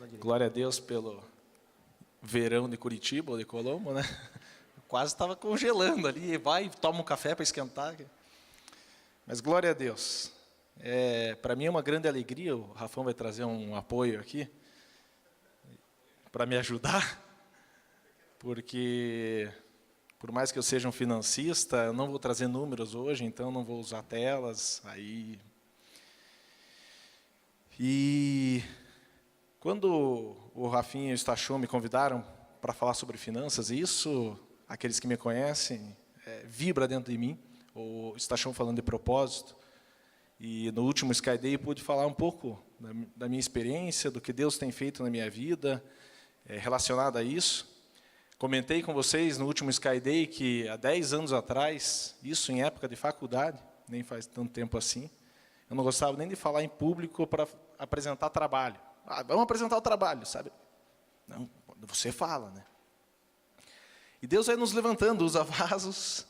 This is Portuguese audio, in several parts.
Glória a Deus pelo verão de Curitiba ou de Colombo, né? Quase estava congelando ali. Vai, toma um café para esquentar. Mas glória a Deus. Para mim é uma grande alegria. O Rafão vai trazer um apoio aqui para me ajudar, porque por mais que eu seja um financista, eu não vou trazer números hoje, então não vou usar telas. E quando o Rafinha e o Stachon me convidaram para falar sobre finanças, isso, aqueles que me conhecem, vibra dentro de mim. O Stachon falando de propósito. E no último Skyday pude falar um pouco da minha experiência, do que Deus tem feito na minha vida, relacionado a isso. Comentei com vocês no último Skyday que há 10 anos atrás, isso em época de faculdade, nem faz tanto tempo assim, eu não gostava nem de falar em público para apresentar trabalho. Vamos apresentar o trabalho, sabe? Não, você fala, né? E Deus vai nos levantando, usa vasos.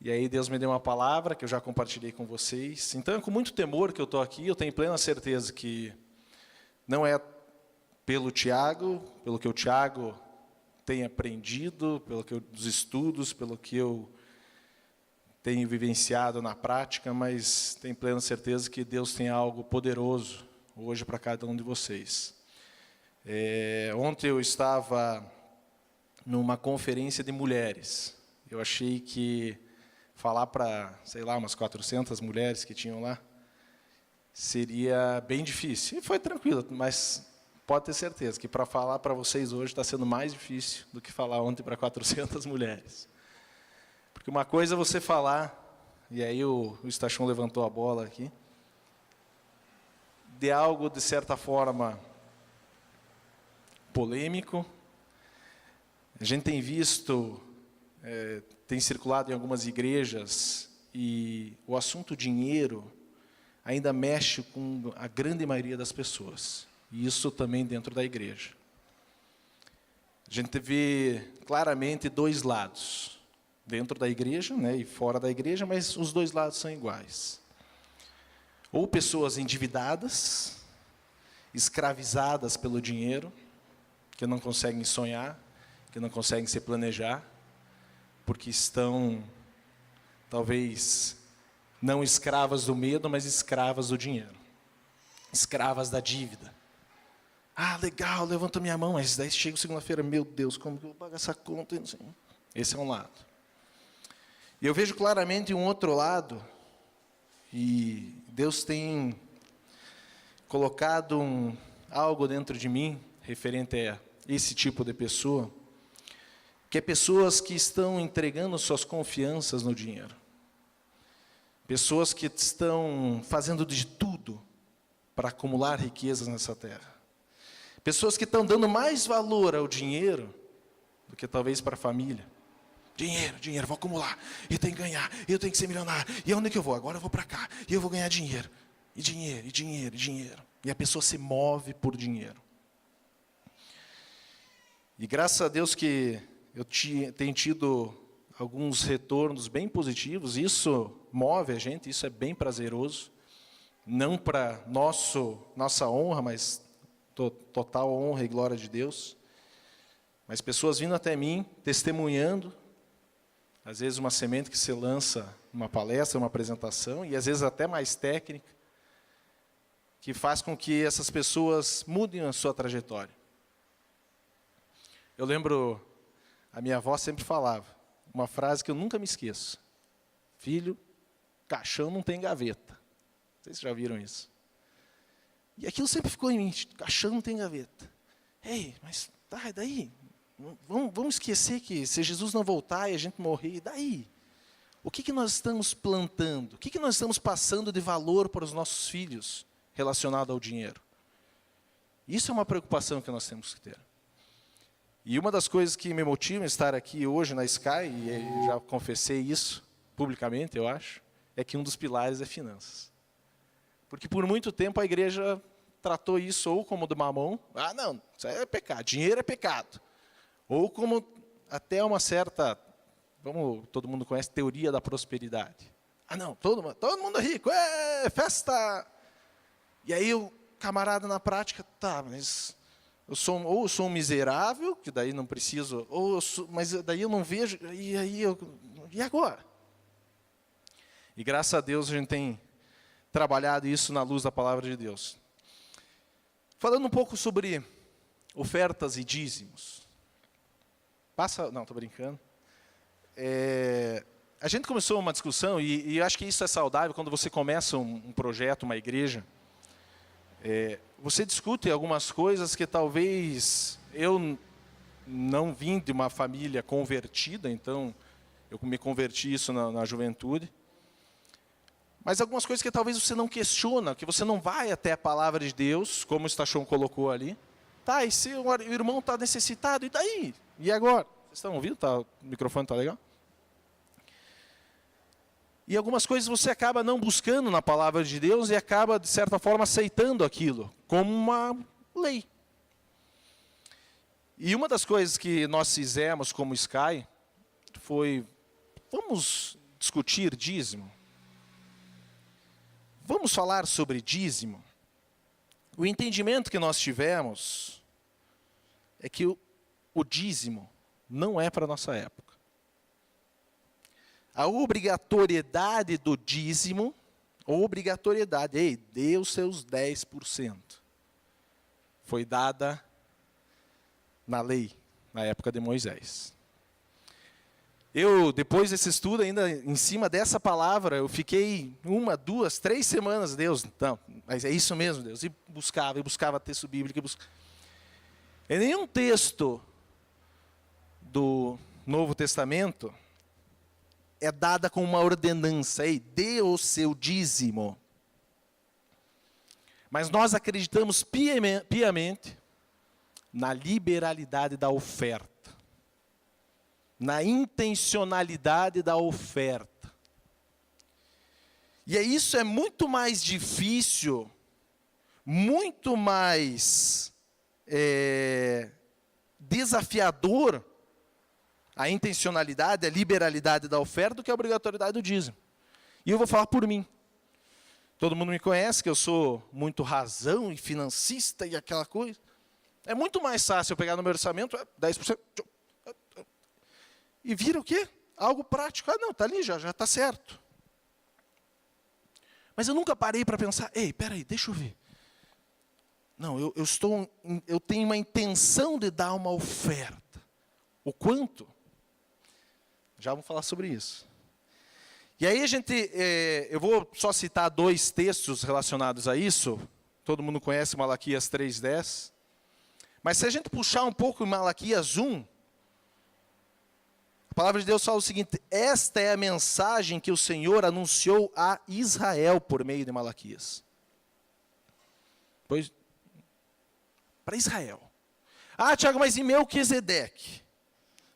E aí Deus me deu uma palavra que eu já compartilhei com vocês. Então é com muito temor que eu estou aqui. Eu tenho plena certeza que não é pelo Tiago, pelo que o Tiago tem aprendido, dos estudos, pelo que eu tenho vivenciado na prática, mas tenho plena certeza que Deus tem algo poderoso hoje para cada um de vocês. Ontem eu estava numa conferência de mulheres. Eu achei que falar para, sei lá, umas 400 mulheres que tinham lá seria bem difícil. E foi tranquilo, mas pode ter certeza que para falar para vocês hoje está sendo mais difícil do que falar ontem para 400 mulheres. Porque uma coisa é você falar, e aí o Stachon levantou a bola aqui, de algo, de certa forma, polêmico. A gente tem visto, tem circulado em algumas igrejas, e o assunto dinheiro ainda mexe com a grande maioria das pessoas. E isso também dentro da igreja. A gente vê claramente dois lados, dentro da igreja, né, e fora da igreja, mas os dois lados são iguais. Ou pessoas endividadas, escravizadas pelo dinheiro, que não conseguem sonhar, que não conseguem se planejar, porque estão, talvez, não escravas do medo, mas escravas do dinheiro. Escravas da dívida. Legal, levanta minha mão, mas daí chega segunda-feira, meu Deus, como que eu vou pagar essa conta? Esse é um lado. E eu vejo claramente um outro lado, e Deus tem colocado algo dentro de mim, referente a esse tipo de pessoa, que é pessoas que estão entregando suas confianças no dinheiro. Pessoas que estão fazendo de tudo para acumular riquezas nessa terra. Pessoas que estão dando mais valor ao dinheiro do que talvez para a família. Dinheiro, dinheiro, vou acumular, eu tenho que ganhar, eu tenho que ser milionário. E onde que eu vou? Agora eu vou para cá, e eu vou ganhar dinheiro. E dinheiro, e dinheiro, e dinheiro. E a pessoa se move por dinheiro. E graças a Deus que eu tenho tido alguns retornos bem positivos. Isso move a gente, isso é bem prazeroso. Não para nossa honra, mas total honra e glória de Deus. Mas pessoas vindo até mim, testemunhando. Às vezes uma semente que se lança numa palestra, uma apresentação, e às vezes até mais técnica, que faz com que essas pessoas mudem a sua trajetória. Eu lembro, a minha avó sempre falava, uma frase que eu nunca me esqueço. Filho, caixão não tem gaveta. Não sei se já viram isso. E aquilo sempre ficou em mim, caixão não tem gaveta. Ei, mas tá, e daí? Vamos esquecer que se Jesus não voltar e a gente morrer, e daí? O que nós estamos plantando? O que nós estamos passando de valor para os nossos filhos relacionado ao dinheiro? Isso é uma preocupação que nós temos que ter. E uma das coisas que me motiva a estar aqui hoje na Sky, e eu já confessei isso publicamente, eu acho, é que um dos pilares é finanças. Porque por muito tempo a igreja tratou isso ou como do mamão, não, isso é pecado, dinheiro é pecado. Ou como até uma certa, todo mundo conhece, teoria da prosperidade. Não, todo mundo é rico, festa! E aí o camarada na prática, mas ou eu sou um miserável, que daí não preciso, mas daí eu não vejo, e agora? E graças a Deus a gente tem trabalhado isso na luz da palavra de Deus. Falando um pouco sobre ofertas e dízimos. Não, estou brincando. A gente começou uma discussão, e eu acho que isso é saudável, quando você começa um projeto, uma igreja, você discute algumas coisas que talvez eu não vim de uma família convertida, então eu me converti isso na juventude. Mas algumas coisas que talvez você não questiona, que você não vai até a palavra de Deus, como o Stachon colocou ali. Tá, e se o irmão está necessitado, e daí? E agora? Vocês estão ouvindo? O microfone está legal? E algumas coisas você acaba não buscando na palavra de Deus e acaba, de certa forma, aceitando aquilo como uma lei. E uma das coisas que nós fizemos como Sky foi, vamos discutir dízimo? Vamos falar sobre dízimo? O entendimento que nós tivemos é que o dízimo não é para a nossa época. A obrigatoriedade do dízimo, dê os seus 10%, foi dada na lei, na época de Moisés. Eu, depois desse estudo, ainda em cima dessa palavra, eu fiquei 1, 2, 3 semanas, Deus, não, mas é isso mesmo, Deus, e buscava texto bíblico. Em nenhum texto do Novo Testamento é dada com uma ordenança, dê o seu dízimo. Mas nós acreditamos piamente na liberalidade da oferta, na intencionalidade da oferta. E isso é muito mais difícil, muito mais desafiador, a intencionalidade, a liberalidade da oferta, do que a obrigatoriedade do dízimo. E eu vou falar por mim. Todo mundo me conhece, que eu sou muito razão e financista e aquela coisa. É muito mais fácil eu pegar no meu orçamento, 10%, e vira o quê? Algo prático. Não, está ali, já está certo. Mas eu nunca parei para pensar, peraí, deixa eu ver. Não, eu tenho uma intenção de dar uma oferta. O quanto? Já vamos falar sobre isso. E aí eu vou só citar 2 textos relacionados a isso. Todo mundo conhece Malaquias 3:10. Mas se a gente puxar um pouco em Malaquias 1, a palavra de Deus fala o seguinte: esta é a mensagem que o Senhor anunciou a Israel por meio de Malaquias. Pois, para Israel. Tiago, mas e Melquisedeque?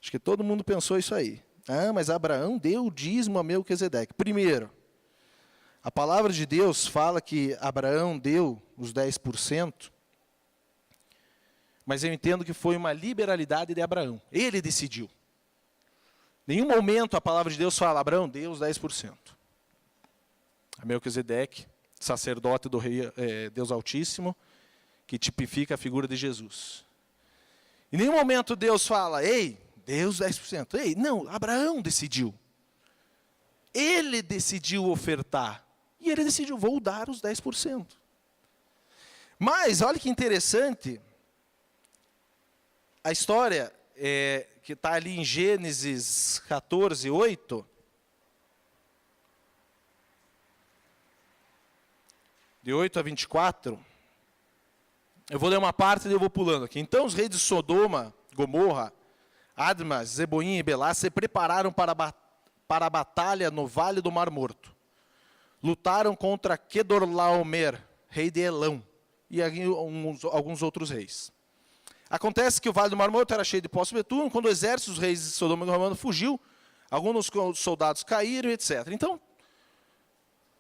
Acho que todo mundo pensou isso aí. Mas Abraão deu o dízimo a Melquisedeque. Primeiro, a palavra de Deus fala que Abraão deu os 10%, mas eu entendo que foi uma liberalidade de Abraão. Ele decidiu. Em nenhum momento a palavra de Deus fala, Abraão deu os 10%. A Melquisedeque, sacerdote do rei Deus Altíssimo, que tipifica a figura de Jesus. Em nenhum momento Deus fala, Deus 10%. Não, Abraão decidiu. Ele decidiu ofertar. E ele decidiu, vou dar os 10%. Mas, olha que interessante, a história que está ali em Gênesis 14:8, de 8 a 24, eu vou ler uma parte e eu vou pulando aqui. Então os reis de Sodoma, Gomorra, Adma, Zeboim e Belá se prepararam para a batalha no Vale do Mar Morto. Lutaram contra Quedorlaomer, rei de Elão, e alguns outros reis. Acontece que o Vale do Mar Morto era cheio de poços de betume. Quando o exército dos reis de Sodoma e Gomorra fugiu, alguns soldados caíram, etc. Então,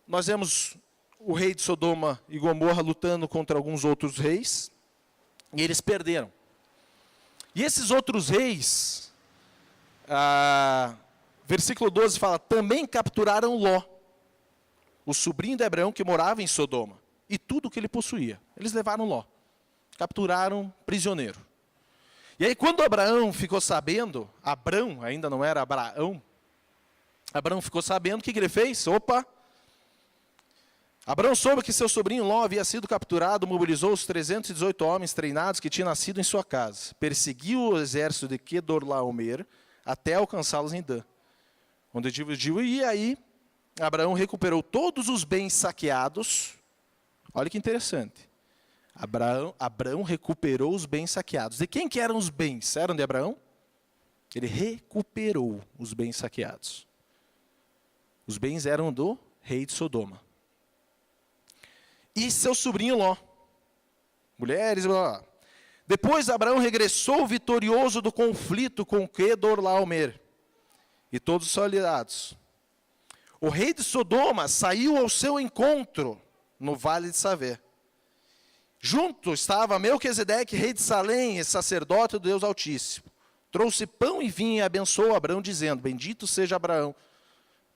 nós vemos o rei de Sodoma e Gomorra lutando contra alguns outros reis, e eles perderam. E esses outros reis, versículo 12 fala, também capturaram Ló, o sobrinho de Abraão que morava em Sodoma, e tudo o que ele possuía. Eles levaram Ló. capturaram prisioneiro. E aí, quando Abraão ficou sabendo, Abrão, ainda não era Abraão, Abraão ficou sabendo, o que ele fez? Opa! Abraão soube que seu sobrinho Ló havia sido capturado, mobilizou os 318 homens treinados que tinham nascido em sua casa. Perseguiu o exército de Quedorlaomer até alcançá-los em Dan, onde dividiu. E aí, Abraão recuperou todos os bens saqueados. Olha que interessante. Abraão recuperou os bens saqueados. De quem que eram os bens? Eram de Abraão? Ele recuperou os bens saqueados. Os bens eram do rei de Sodoma. E seu sobrinho Ló. Mulheres, blá, blá. Depois Abraão regressou vitorioso do conflito com Quedorlaomer e todos os seus aliados. O rei de Sodoma saiu ao seu encontro no vale de Savé. Junto estava Melquisedeque, rei de Salém, e sacerdote do Deus Altíssimo. Trouxe pão e vinho e abençoou Abraão, dizendo: Bendito seja Abraão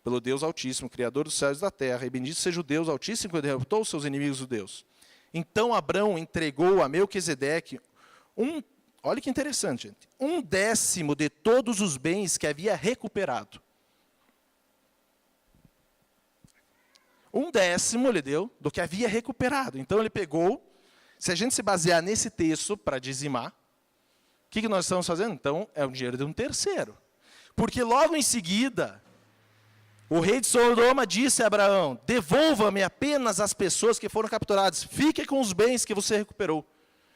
pelo Deus Altíssimo, Criador dos céus e da terra, e bendito seja o Deus Altíssimo que derrotou os seus inimigos os Deus. Então Abraão entregou a Melquisedeque olha que interessante, gente, 1/10 de todos os bens que havia recuperado. 1/10 ele deu do que havia recuperado. Então ele pegou, se a gente se basear nesse texto para dizimar, o que nós estamos fazendo? Então é o dinheiro de 1/3. Porque logo em seguida, o rei de Sodoma disse a Abraão: devolva-me apenas as pessoas que foram capturadas, fique com os bens que você recuperou.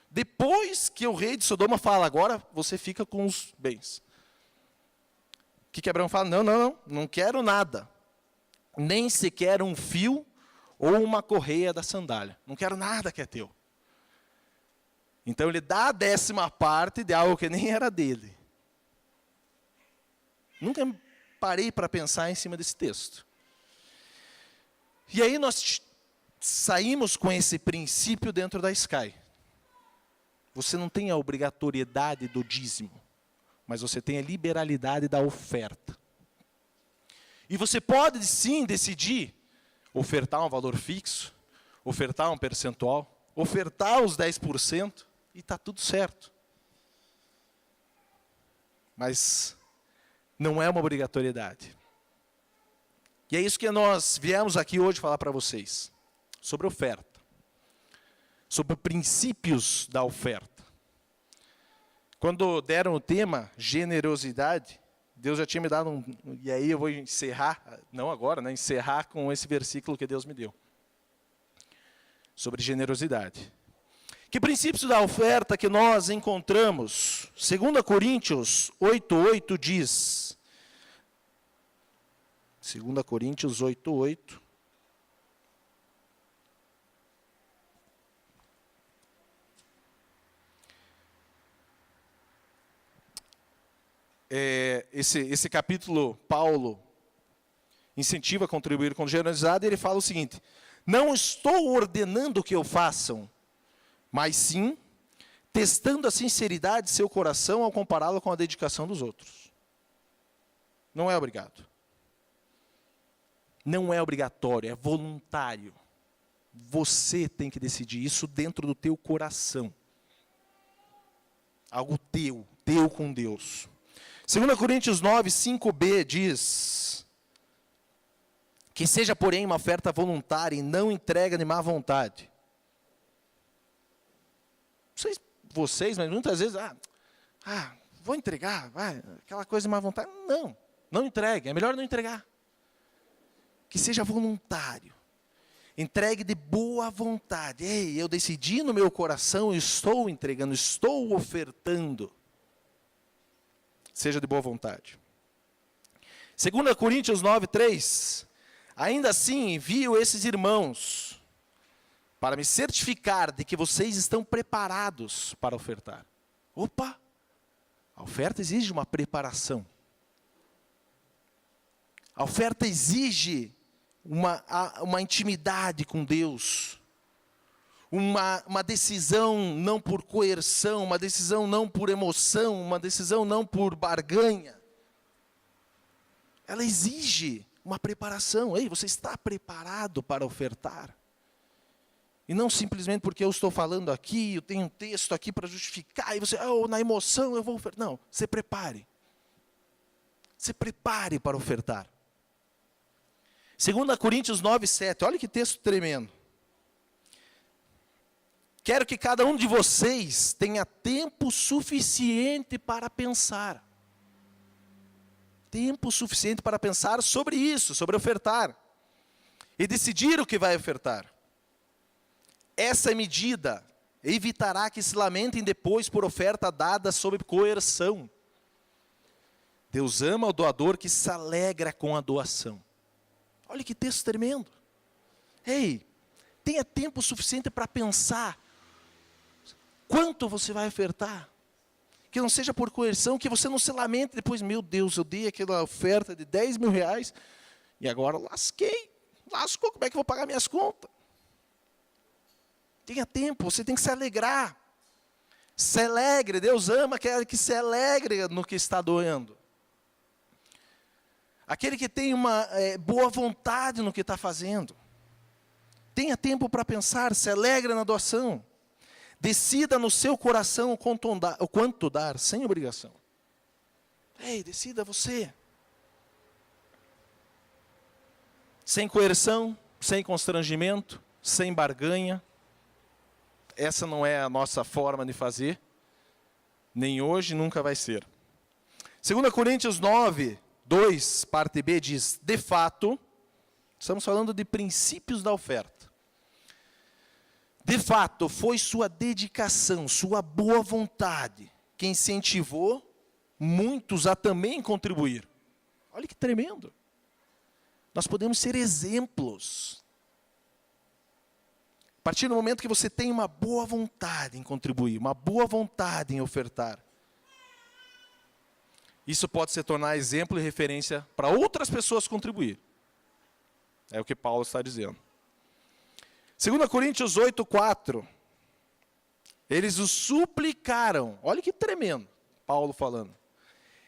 Depois que o rei de Sodoma fala, agora você fica com os bens. O que Abraão fala? Não quero nada. Nem sequer um fio ou uma correia da sandália. Não quero nada que é teu. Então ele dá a 10ª parte de algo que nem era dele. Nunca parei para pensar em cima desse texto. E aí nós saímos com esse princípio dentro da Sky. Você não tem a obrigatoriedade do dízimo, mas você tem a liberalidade da oferta. E você pode sim decidir ofertar um valor fixo, ofertar um percentual, ofertar os 10% e está tudo certo. Mas não é uma obrigatoriedade. E é isso que nós viemos aqui hoje falar para vocês. Sobre oferta. Sobre princípios da oferta. Quando deram o tema generosidade, Deus já tinha me dado e aí eu vou encerrar, não agora, né, encerrar com esse versículo que Deus me deu. Sobre generosidade. Que princípios da oferta que nós encontramos? 2 Coríntios 8:8 diz. 2 Coríntios 8:8. Esse capítulo, Paulo incentiva a contribuir com generosidade, e ele fala o seguinte: não estou ordenando que o façam, mas sim testando a sinceridade de seu coração ao compará-lo com a dedicação dos outros. Não é obrigado. Não é obrigatório, é voluntário. Você tem que decidir isso dentro do teu coração. Algo teu com Deus. 2 Coríntios 9, 5b diz: que seja, porém, uma oferta voluntária e não entrega de má vontade. Não sei vocês, mas muitas vezes, vou entregar, aquela coisa de má vontade. Não entregue, é melhor não entregar. Que seja voluntário. Entregue de boa vontade. Ei, eu decidi no meu coração, estou entregando, estou ofertando. Seja de boa vontade. 2 Coríntios 9, 3. Ainda assim, envio esses irmãos para me certificar de que vocês estão preparados para ofertar. Opa! A oferta exige uma preparação. A oferta exige uma intimidade com Deus. Uma decisão não por coerção, uma decisão não por emoção, uma decisão não por barganha. Ela exige uma preparação. Ei, você está preparado para ofertar? E não simplesmente porque eu estou falando aqui, eu tenho um texto aqui para justificar, e você, na emoção eu vou ofertar. Não, se prepare. Se prepare para ofertar. 2 Coríntios 9, 7, olha que texto tremendo. Quero que cada um de vocês tenha tempo suficiente para pensar. Tempo suficiente para pensar sobre isso, sobre ofertar. E decidir o que vai ofertar. Essa medida evitará que se lamentem depois por oferta dada sob coerção. Deus ama o doador que se alegra com a doação. Olha que texto tremendo. Ei, tenha tempo suficiente para pensar quanto você vai ofertar. Que não seja por coerção, que você não se lamente depois, meu Deus, eu dei aquela oferta de 10 mil reais e agora lascou, como é que eu vou pagar minhas contas? Tenha tempo, você tem que se alegrar. Se alegre, Deus ama aquele que se alegre no que está doando. Aquele que tem uma boa vontade no que está fazendo. Tenha tempo para pensar, se alegre na doação. Decida no seu coração o quanto dar, sem obrigação. Ei, decida você. Sem coerção, sem constrangimento, sem barganha. Essa não é a nossa forma de fazer. Nem hoje, nunca vai ser. 2 Coríntios 9, 2, parte B, diz, de fato, estamos falando de princípios da oferta. De fato, foi sua dedicação, sua boa vontade, que incentivou muitos a também contribuir. Olha que tremendo. Nós podemos ser exemplos. A partir do momento que você tem uma boa vontade em contribuir, uma boa vontade em ofertar, isso pode se tornar exemplo e referência para outras pessoas contribuir. É o que Paulo está dizendo. 2 Coríntios 8, 4. Eles nos suplicaram, olha que tremendo, Paulo falando.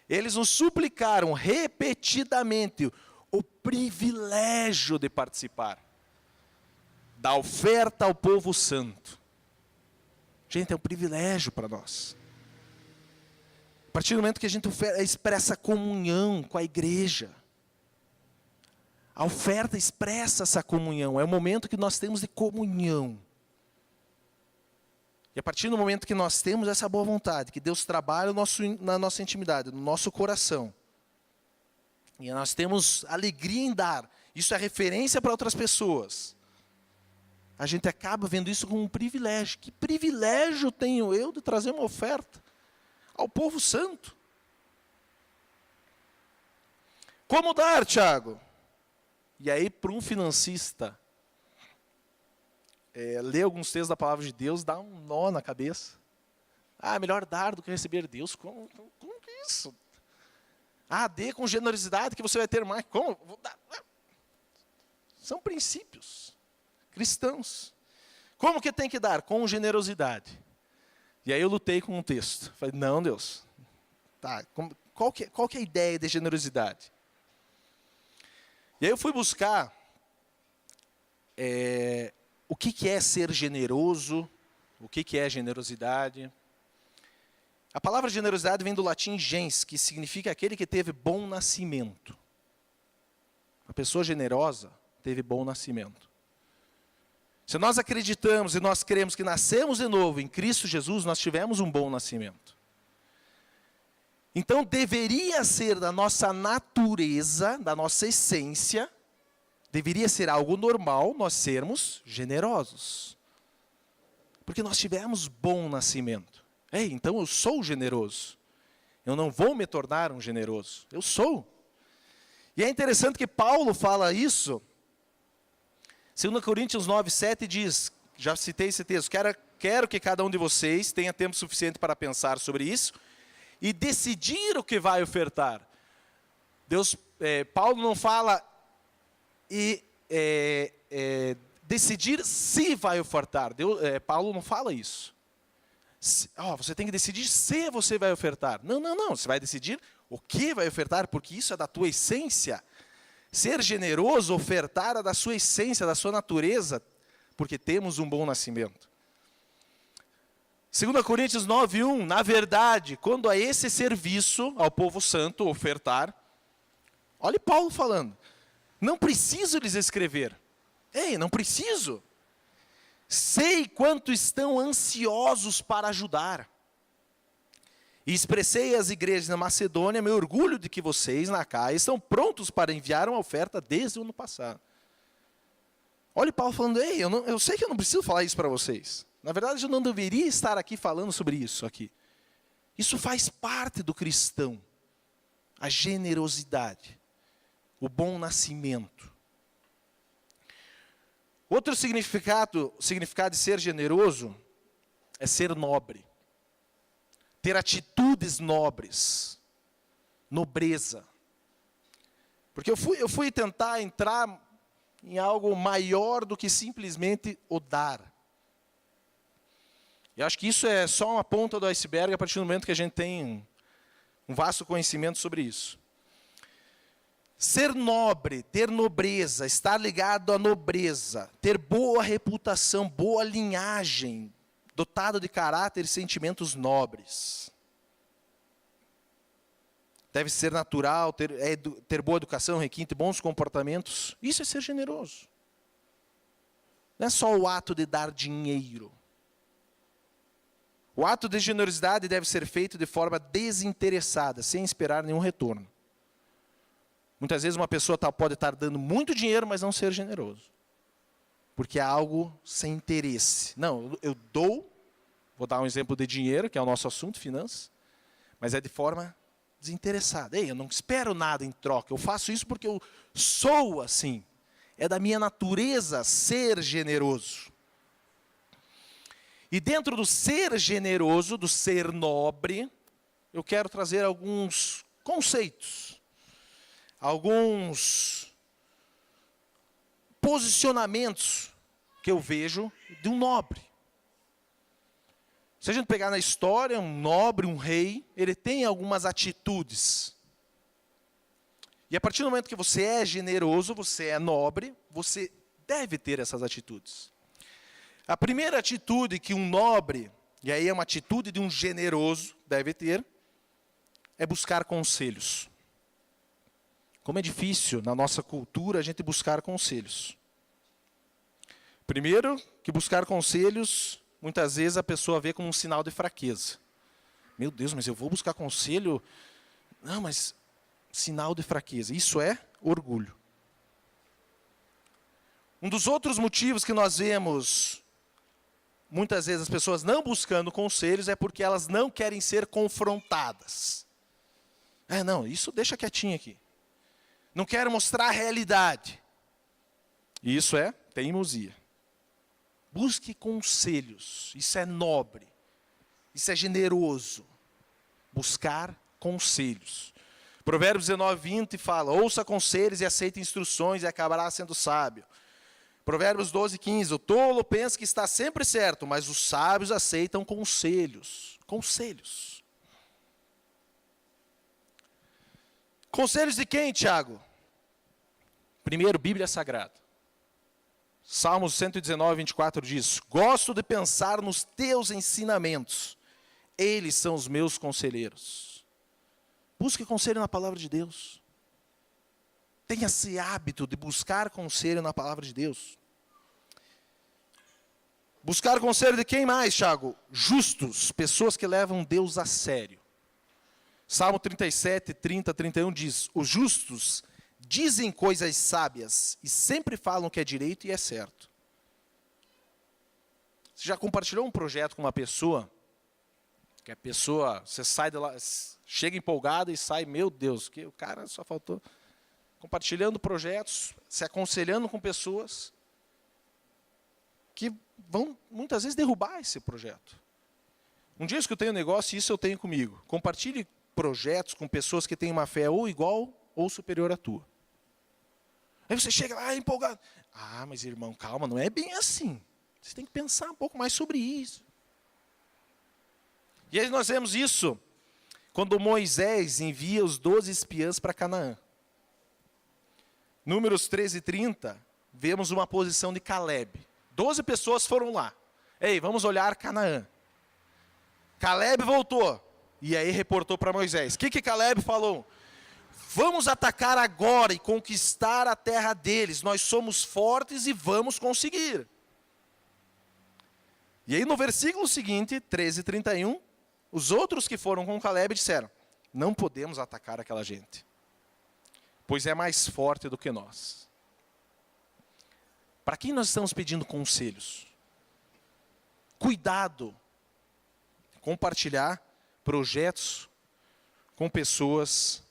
Eles nos suplicaram repetidamente o privilégio de participar da oferta ao povo santo. Gente, é um privilégio para nós. A partir do momento que a gente expressa comunhão com a igreja, a oferta expressa essa comunhão, é o momento que nós temos de comunhão. E a partir do momento que nós temos essa boa vontade, que Deus trabalha na nossa intimidade, no nosso coração, e nós temos alegria em dar, isso é referência para outras pessoas, a gente acaba vendo isso como um privilégio. Que privilégio tenho eu de trazer uma oferta ao povo santo? Como dar, Tiago? E aí, para um financista, ler alguns textos da palavra de Deus dá um nó na cabeça. Melhor dar do que receber Deus. Como que é isso? Dê com generosidade que você vai ter mais. Como? Vou dar. São princípios cristãos. Como que tem que dar? Com generosidade. E aí eu lutei com um texto. Falei, não, Deus. Qual que é a ideia de generosidade? E aí eu fui buscar o que é ser generoso, o que é generosidade. A palavra generosidade vem do latim gens, que significa aquele que teve bom nascimento. A pessoa generosa teve bom nascimento. Se nós acreditamos e nós cremos que nascemos de novo em Cristo Jesus, nós tivemos um bom nascimento. Então, deveria ser da nossa natureza, da nossa essência, deveria ser algo normal nós sermos generosos. Porque nós tivemos bom nascimento. Então eu sou generoso. Eu não vou me tornar um generoso. Eu sou. E é interessante que Paulo fala isso. 2 Coríntios 9, 7 diz, já citei esse texto, quero que cada um de vocês tenha tempo suficiente para pensar sobre isso e decidir o que vai ofertar. Paulo não fala decidir se vai ofertar. Paulo não fala isso. Você tem que decidir se você vai ofertar. Não. Você vai decidir o que vai ofertar, porque isso é da tua essência. Ser generoso, ofertar é da sua essência, da sua natureza. porque temos um bom nascimento. 2 Coríntios 9:1, na verdade, quando a esse serviço ao povo santo ofertar, olha Paulo falando, não preciso lhes escrever. Ei, não preciso. Sei quanto estão ansiosos para ajudar. E expressei às igrejas na Macedônia meu orgulho de que vocês, na Acaia, estão prontos para enviar uma oferta desde o ano passado. Olha Paulo falando, ei, eu sei que eu não preciso falar isso para vocês. Na verdade, eu não deveria estar aqui falando sobre isso aqui. Isso faz parte do cristão. A generosidade. O bom nascimento. Outro significado de ser generoso é ser nobre. Ter atitudes nobres. Nobreza. Porque eu fui tentar entrar em algo maior do que simplesmente o dar. E acho que isso é só uma ponta do iceberg a partir do momento que a gente tem um vasto conhecimento sobre isso. Ser nobre, ter nobreza, estar ligado à nobreza, ter boa reputação, boa linhagem, dotado de caráter e sentimentos nobres. Deve ser natural, ter boa educação, requinte, bons comportamentos. Isso é ser generoso. Não é só o ato de dar dinheiro. O ato de generosidade deve ser feito de forma desinteressada, sem esperar nenhum retorno. Muitas vezes uma pessoa pode estar dando muito dinheiro, mas não ser generoso. Porque é algo sem interesse. Não, eu dou, vou dar um exemplo de dinheiro, que é o nosso assunto, finanças, mas é de forma desinteressada. Ei, eu não espero nada em troca, eu faço isso porque eu sou assim. É da minha natureza ser generoso. E dentro do ser generoso, do ser nobre, eu quero trazer alguns conceitos, alguns posicionamentos que eu vejo de um nobre. Se a gente pegar na história, um nobre, um rei, ele tem algumas atitudes. E a partir do momento que você é generoso, você é nobre, você deve ter essas atitudes. A primeira atitude que um nobre, e aí é uma atitude de um generoso, deve ter, é buscar conselhos. Como é difícil na nossa cultura a gente buscar conselhos. Primeiro, que buscar conselhos, muitas vezes a pessoa vê como um sinal de fraqueza. Meu Deus, mas eu vou buscar conselho? Não, mas sinal de fraqueza. Isso é orgulho. Um dos outros motivos que nós vemos muitas vezes as pessoas não buscando conselhos é porque elas não querem ser confrontadas. Não, isso deixa quietinho aqui. Não quero mostrar a realidade. Isso é teimosia. Busque conselhos. Isso é nobre. Isso é generoso. Buscar conselhos. Provérbios 19:20 fala, ouça conselhos e aceite instruções e acabará sendo sábio. Provérbios 12:15, o tolo pensa que está sempre certo, mas os sábios aceitam conselhos. Conselhos. Conselhos de quem, Tiago? Primeiro, Bíblia Sagrada. Salmos 119:24 diz, gosto de pensar nos teus ensinamentos. Eles são os meus conselheiros. Busque conselho na palavra de Deus. Tenha esse hábito de buscar conselho na palavra de Deus. Buscar conselho de quem mais, Thiago? Justos, pessoas que levam Deus a sério. Salmo 37, 30, 31 diz, os justos dizem coisas sábias e sempre falam que é direito e é certo. Você já compartilhou um projeto com uma pessoa, que a pessoa, você sai de lá, chega empolgado e sai, meu Deus, que o cara só faltou... Compartilhando projetos, se aconselhando com pessoas que vão, muitas vezes, derrubar esse projeto. Um dia que eu tenho negócio, isso eu tenho comigo. Compartilhe projetos com pessoas que têm uma fé ou igual ou superior à tua. Aí você chega lá empolgado. Mas irmão, calma, não é bem assim. Você tem que pensar um pouco mais sobre isso. E aí nós vemos isso quando Moisés envia os 12 espiãs para Canaã. Números 13:30, vemos uma posição de Caleb, 12 pessoas foram lá. Ei, vamos olhar Canaã. Caleb voltou. E aí reportou para Moisés. O que Caleb falou? Vamos atacar agora e conquistar a terra deles. Nós somos fortes e vamos conseguir. E aí no versículo seguinte, 13:31, os outros que foram com Caleb disseram: não podemos atacar aquela gente, pois é mais forte do que nós. Para quem nós estamos pedindo conselhos? Cuidado. Compartilhar projetos com pessoas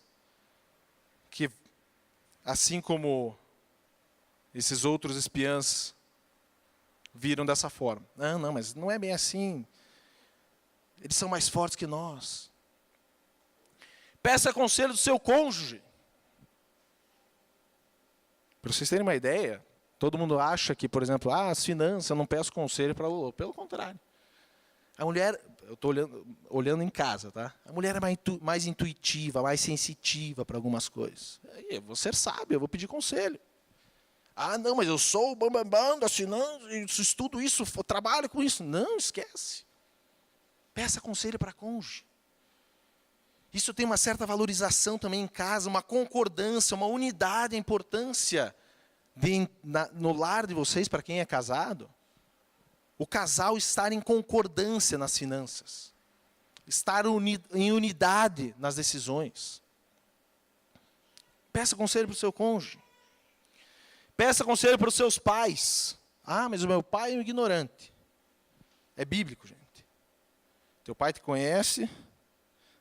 que, assim como esses outros espiãs viram dessa forma. Não, mas não é bem assim. Eles são mais fortes que nós. Peça conselho do seu cônjuge. Para vocês terem uma ideia, todo mundo acha que, por exemplo, as finanças, eu não peço conselho para o... Pelo contrário. A mulher, eu estou olhando em casa, tá? A mulher é mais intuitiva, mais sensitiva para algumas coisas. Aí, você sabe, eu vou pedir conselho. Não, mas eu sou o bambambam das finanças, estudo isso, trabalho com isso. Não, esquece. Peça conselho para cônjuge. Isso tem uma certa valorização também em casa, uma concordância, uma unidade, a importância no lar de vocês, para quem é casado. O casal estar em concordância nas finanças. Estar em unidade nas decisões. Peça conselho para o seu cônjuge. Peça conselho para os seus pais. Mas o meu pai é um ignorante. É bíblico, gente. Teu pai te conhece,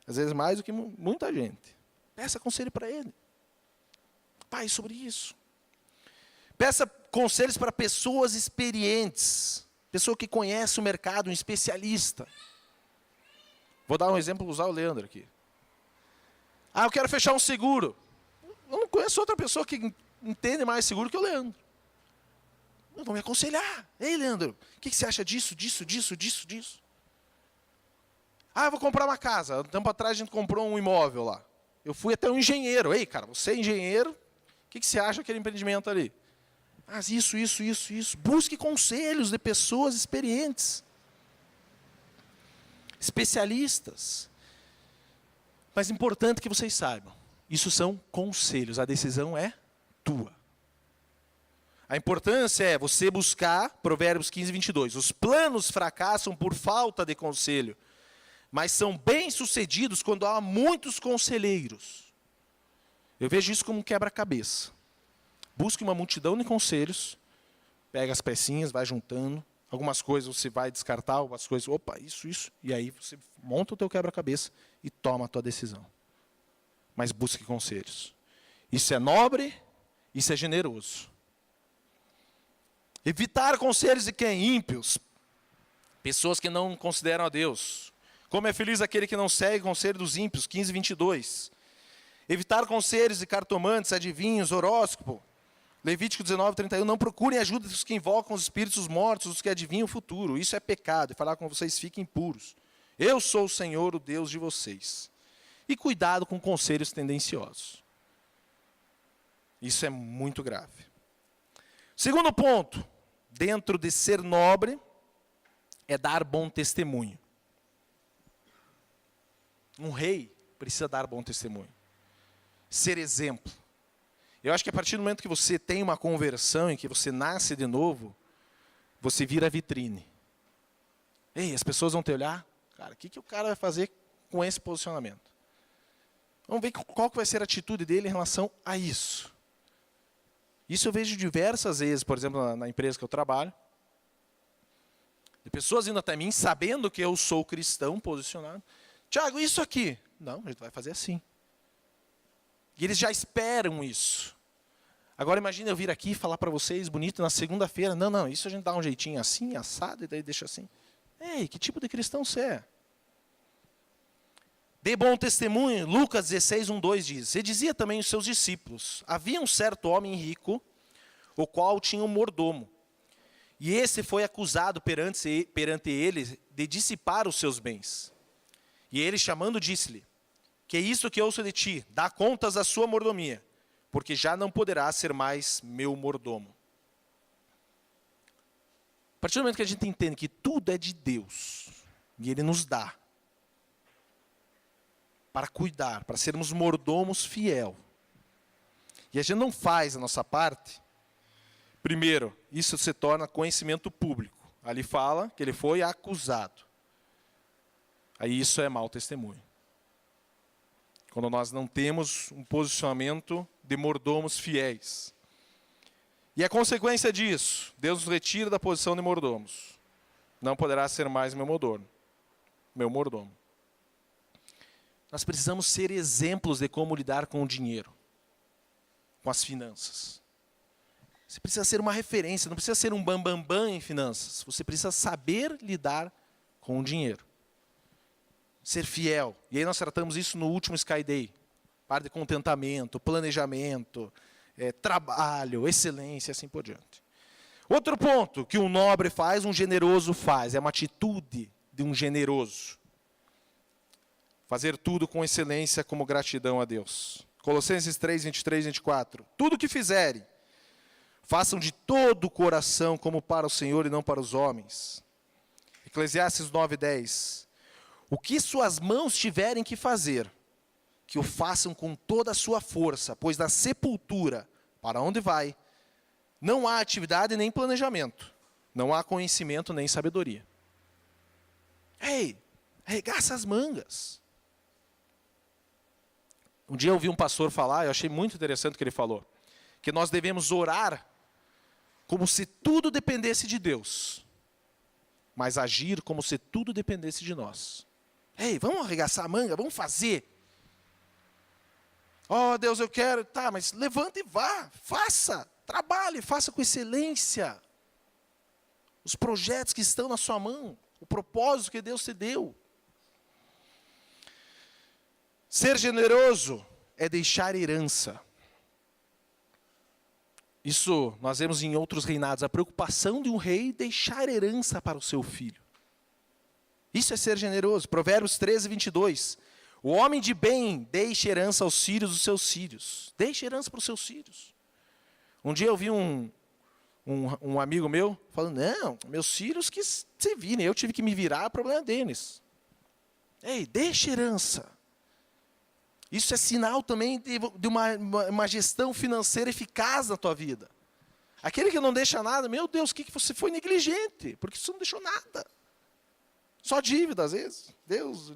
às vezes mais do que muita gente. Peça conselho para ele. Pai, sobre isso. Peça conselhos para pessoas experientes. Pessoa que conhece o mercado, um especialista. Vou dar um exemplo, vou usar o Leandro aqui. Eu quero fechar um seguro. Eu não conheço outra pessoa que entende mais seguro que o Leandro. Eu vou me aconselhar. Ei, Leandro, o que você acha disso? Eu vou comprar uma casa. Um tempo atrás a gente comprou um imóvel lá. Eu fui até um engenheiro. Ei, cara, você é engenheiro, o que você acha daquele empreendimento ali? Isso. Busque conselhos de pessoas experientes. Especialistas. Mas é importante que vocês saibam, isso são conselhos, a decisão é tua. A importância é você buscar, Provérbios 15:22. Os planos fracassam por falta de conselho, mas são bem-sucedidos quando há muitos conselheiros. Eu vejo isso como um quebra-cabeça. Busque uma multidão de conselhos, pega as pecinhas, vai juntando. Algumas coisas você vai descartar, algumas coisas, isso. E aí você monta o teu quebra-cabeça e toma a tua decisão. Mas busque conselhos. Isso é nobre, isso é generoso. Evitar conselhos de quem? Ímpios. Pessoas que não consideram a Deus. Como é feliz aquele que não segue o conselho dos ímpios, 15:22. Evitar conselhos de cartomantes, adivinhos, horóscopo. Levítico 19:31, não procurem ajuda dos que invocam os espíritos mortos, os que adivinham o futuro. Isso é pecado, e falar com vocês, fiquem puros. Eu sou o Senhor, o Deus de vocês. E cuidado com conselhos tendenciosos. Isso é muito grave. Segundo ponto, dentro de ser nobre, é dar bom testemunho. Um rei precisa dar bom testemunho. Ser exemplo. Eu acho que a partir do momento que você tem uma conversão, em que você nasce de novo, você vira vitrine. Ei, as pessoas vão te olhar, cara, o que o cara vai fazer com esse posicionamento? Vamos ver qual que vai ser a atitude dele em relação a isso. Isso eu vejo diversas vezes, por exemplo, na empresa que eu trabalho. De pessoas indo até mim, sabendo que eu sou cristão, posicionado. Tiago, isso aqui. Não, a gente vai fazer assim. E eles já esperam isso. Agora imagina eu vir aqui e falar para vocês, bonito, na segunda-feira. Não, isso a gente dá um jeitinho assim, assado, e daí deixa assim. Ei, que tipo de cristão você é? Dê bom testemunho. Lucas 16:1-2 diz. E dizia também os seus discípulos. Havia um certo homem rico, o qual tinha um mordomo. E esse foi acusado perante ele de dissipar os seus bens. E ele, chamando, disse-lhe: que é isso que ouço de ti? Dá contas da sua mordomia, porque já não poderá ser mais meu mordomo. partir do momento que a gente entende que tudo é de Deus, e Ele nos dá, para cuidar, para sermos mordomos fiel, e a gente não faz a nossa parte, primeiro, isso se torna conhecimento público. Ali fala que ele foi acusado. Aí isso é mau testemunho. Quando nós não temos um posicionamento de mordomos fiéis. E a consequência disso, Deus nos retira da posição de mordomos. Não poderá ser mais meu mordomo. Nós precisamos ser exemplos de como lidar com o dinheiro, com as finanças. Você precisa ser uma referência, não precisa ser um bambambam em finanças. Você precisa saber lidar com o dinheiro. Ser fiel. E aí nós tratamos isso no último Sky Day. Parte de contentamento, planejamento, trabalho, excelência e assim por diante. Outro ponto que um nobre faz, um generoso faz. É uma atitude de um generoso. Fazer tudo com excelência como gratidão a Deus. Colossenses 3, 23 e 24. Tudo que fizerem, façam de todo o coração como para o Senhor e não para os homens. Eclesiastes 9, 10. O que suas mãos tiverem que fazer, que o façam com toda a sua força, pois na sepultura, para onde vai, não há atividade nem planejamento, não há conhecimento nem sabedoria. Ei, arregaça as mangas. Um dia eu ouvi um pastor falar, eu achei muito interessante o que ele falou, que nós devemos orar como se tudo dependesse de Deus, mas agir como se tudo dependesse de nós. Ei, vamos arregaçar a manga, vamos fazer. Oh, Deus, eu quero. Tá, mas levanta e vá, faça, trabalhe, faça com excelência. Os projetos que estão na sua mão, o propósito que Deus te deu. Ser generoso é deixar herança. Isso nós vemos em outros reinados, a preocupação de um rei deixar herança para o seu filho. Isso é ser generoso. Provérbios 13, 22. O homem de bem deixa herança aos filhos dos seus filhos. Deixa herança para os seus filhos. Um dia eu vi um amigo meu falando, não, meus filhos que se virem, eu tive que me virar, é problema deles. Ei, deixa herança. Isso é sinal também de uma gestão financeira eficaz na tua vida. Aquele que não deixa nada, meu Deus, o que você foi negligente? Porque você não deixou nada. Só dívida, às vezes. Deus.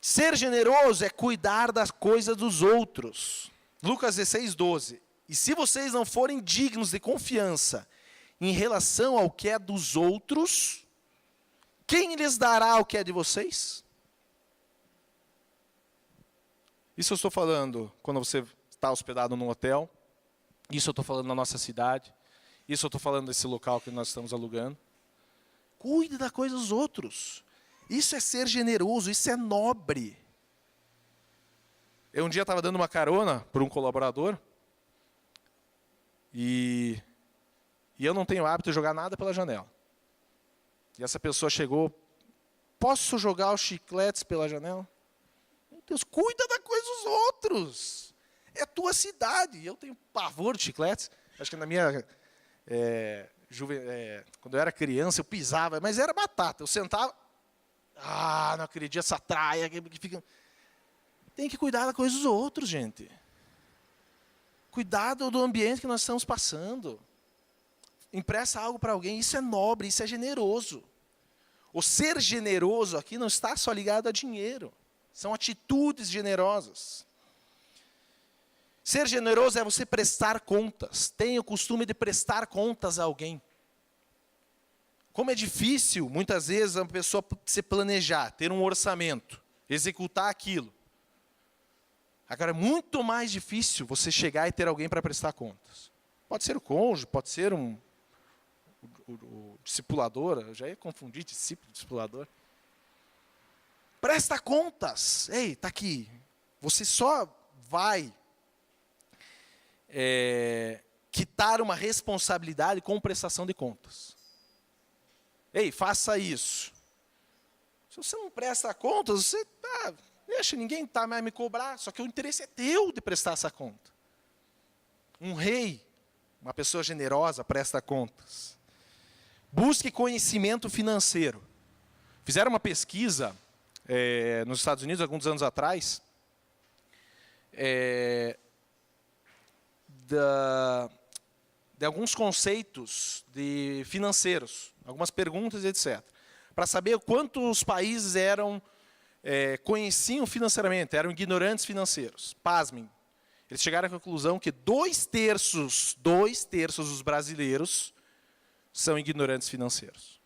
Ser generoso é cuidar das coisas dos outros. Lucas 16, 12. E se vocês não forem dignos de confiança em relação ao que é dos outros, quem lhes dará o que é de vocês? Isso eu estou falando quando você está hospedado num hotel. Isso eu estou falando na nossa cidade. Isso eu estou falando desse local que nós estamos alugando. Cuide da coisa dos outros. Isso é ser generoso, isso é nobre. Eu um dia estava dando uma carona para um colaborador. E eu não tenho hábito de jogar nada pela janela. E essa pessoa chegou, posso jogar os chicletes pela janela? Meu Deus, cuida da coisa dos outros. É a tua cidade. Eu tenho pavor de chicletes. Acho que na minha... quando eu era criança, eu pisava, mas era batata. Eu sentava, não acredito, essa traia que fica... Tem que cuidar da coisa dos outros, gente. Cuidado do ambiente que nós estamos passando. Empresta algo para alguém, isso é nobre, isso é generoso. O ser generoso aqui não está só ligado a dinheiro. São atitudes generosas. Ser generoso é você prestar contas. Tenha o costume de prestar contas a alguém. Como é difícil, muitas vezes, a pessoa se planejar, ter um orçamento, executar aquilo. Agora, é muito mais difícil você chegar e ter alguém para prestar contas. Pode ser o cônjuge, pode ser o discipulador, eu já ia confundir discípulo e discipulador. Presta contas. Ei, está aqui. Você só vai quitar uma responsabilidade com prestação de contas. Ei, faça isso. Se você não presta contas, você deixa, ninguém está mais me cobrar, só que o interesse é teu de prestar essa conta. Um rei, uma pessoa generosa presta contas. Busque conhecimento financeiro. Fizeram uma pesquisa nos Estados Unidos, alguns anos atrás, de alguns conceitos financeiros, algumas perguntas, etc., para saber quantos países conheciam financeiramente, eram ignorantes financeiros. Pasmem, eles chegaram à conclusão que 2/3 dos brasileiros são ignorantes financeiros.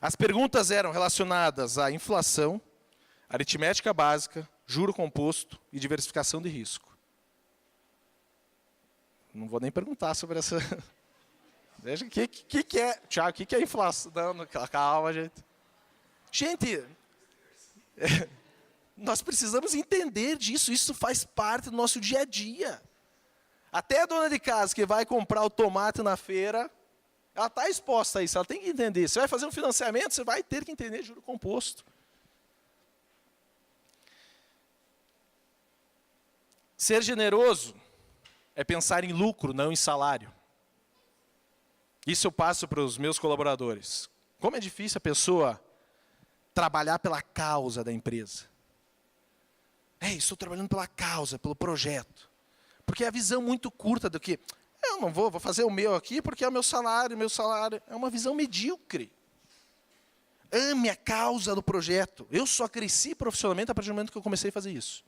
As perguntas eram relacionadas à inflação, aritmética básica, juro composto e diversificação de risco. Não vou nem perguntar sobre essa... Veja, o que é... Tiago, o que é inflação? Não, calma, gente. Gente, nós precisamos entender disso. Isso faz parte do nosso dia a dia. Até a dona de casa que vai comprar o tomate na feira, ela está exposta a isso, ela tem que entender. Você vai fazer um financiamento, você vai ter que entender juro composto. Ser generoso é pensar em lucro, não em salário. Isso eu passo para os meus colaboradores. Como é difícil a pessoa trabalhar pela causa da empresa. Estou trabalhando pela causa, pelo projeto. Porque é a visão muito curta do que... Eu não vou fazer o meu aqui porque é o meu salário é uma visão medíocre. Ame a causa do projeto. Eu só cresci profissionalmente a partir do momento que eu comecei a fazer isso.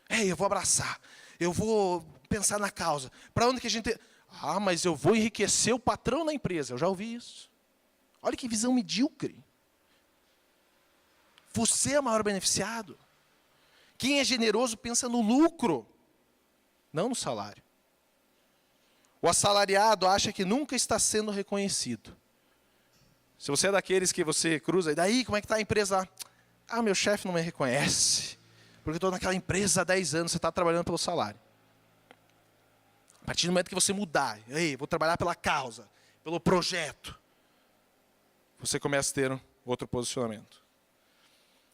Eu vou abraçar, eu vou pensar na causa. Para onde que a gente... mas eu vou enriquecer o patrão da empresa. Eu já ouvi isso. Olha que visão medíocre. Você é o maior beneficiado. Quem é generoso pensa no lucro, não no salário. O assalariado acha que nunca está sendo reconhecido. Se você é daqueles que você cruza, e daí, como é que está a empresa lá? Meu chefe não me reconhece, porque eu estou naquela empresa há 10 anos, você está trabalhando pelo salário. A partir do momento que você mudar, vou trabalhar pela causa, pelo projeto, você começa a ter outro posicionamento.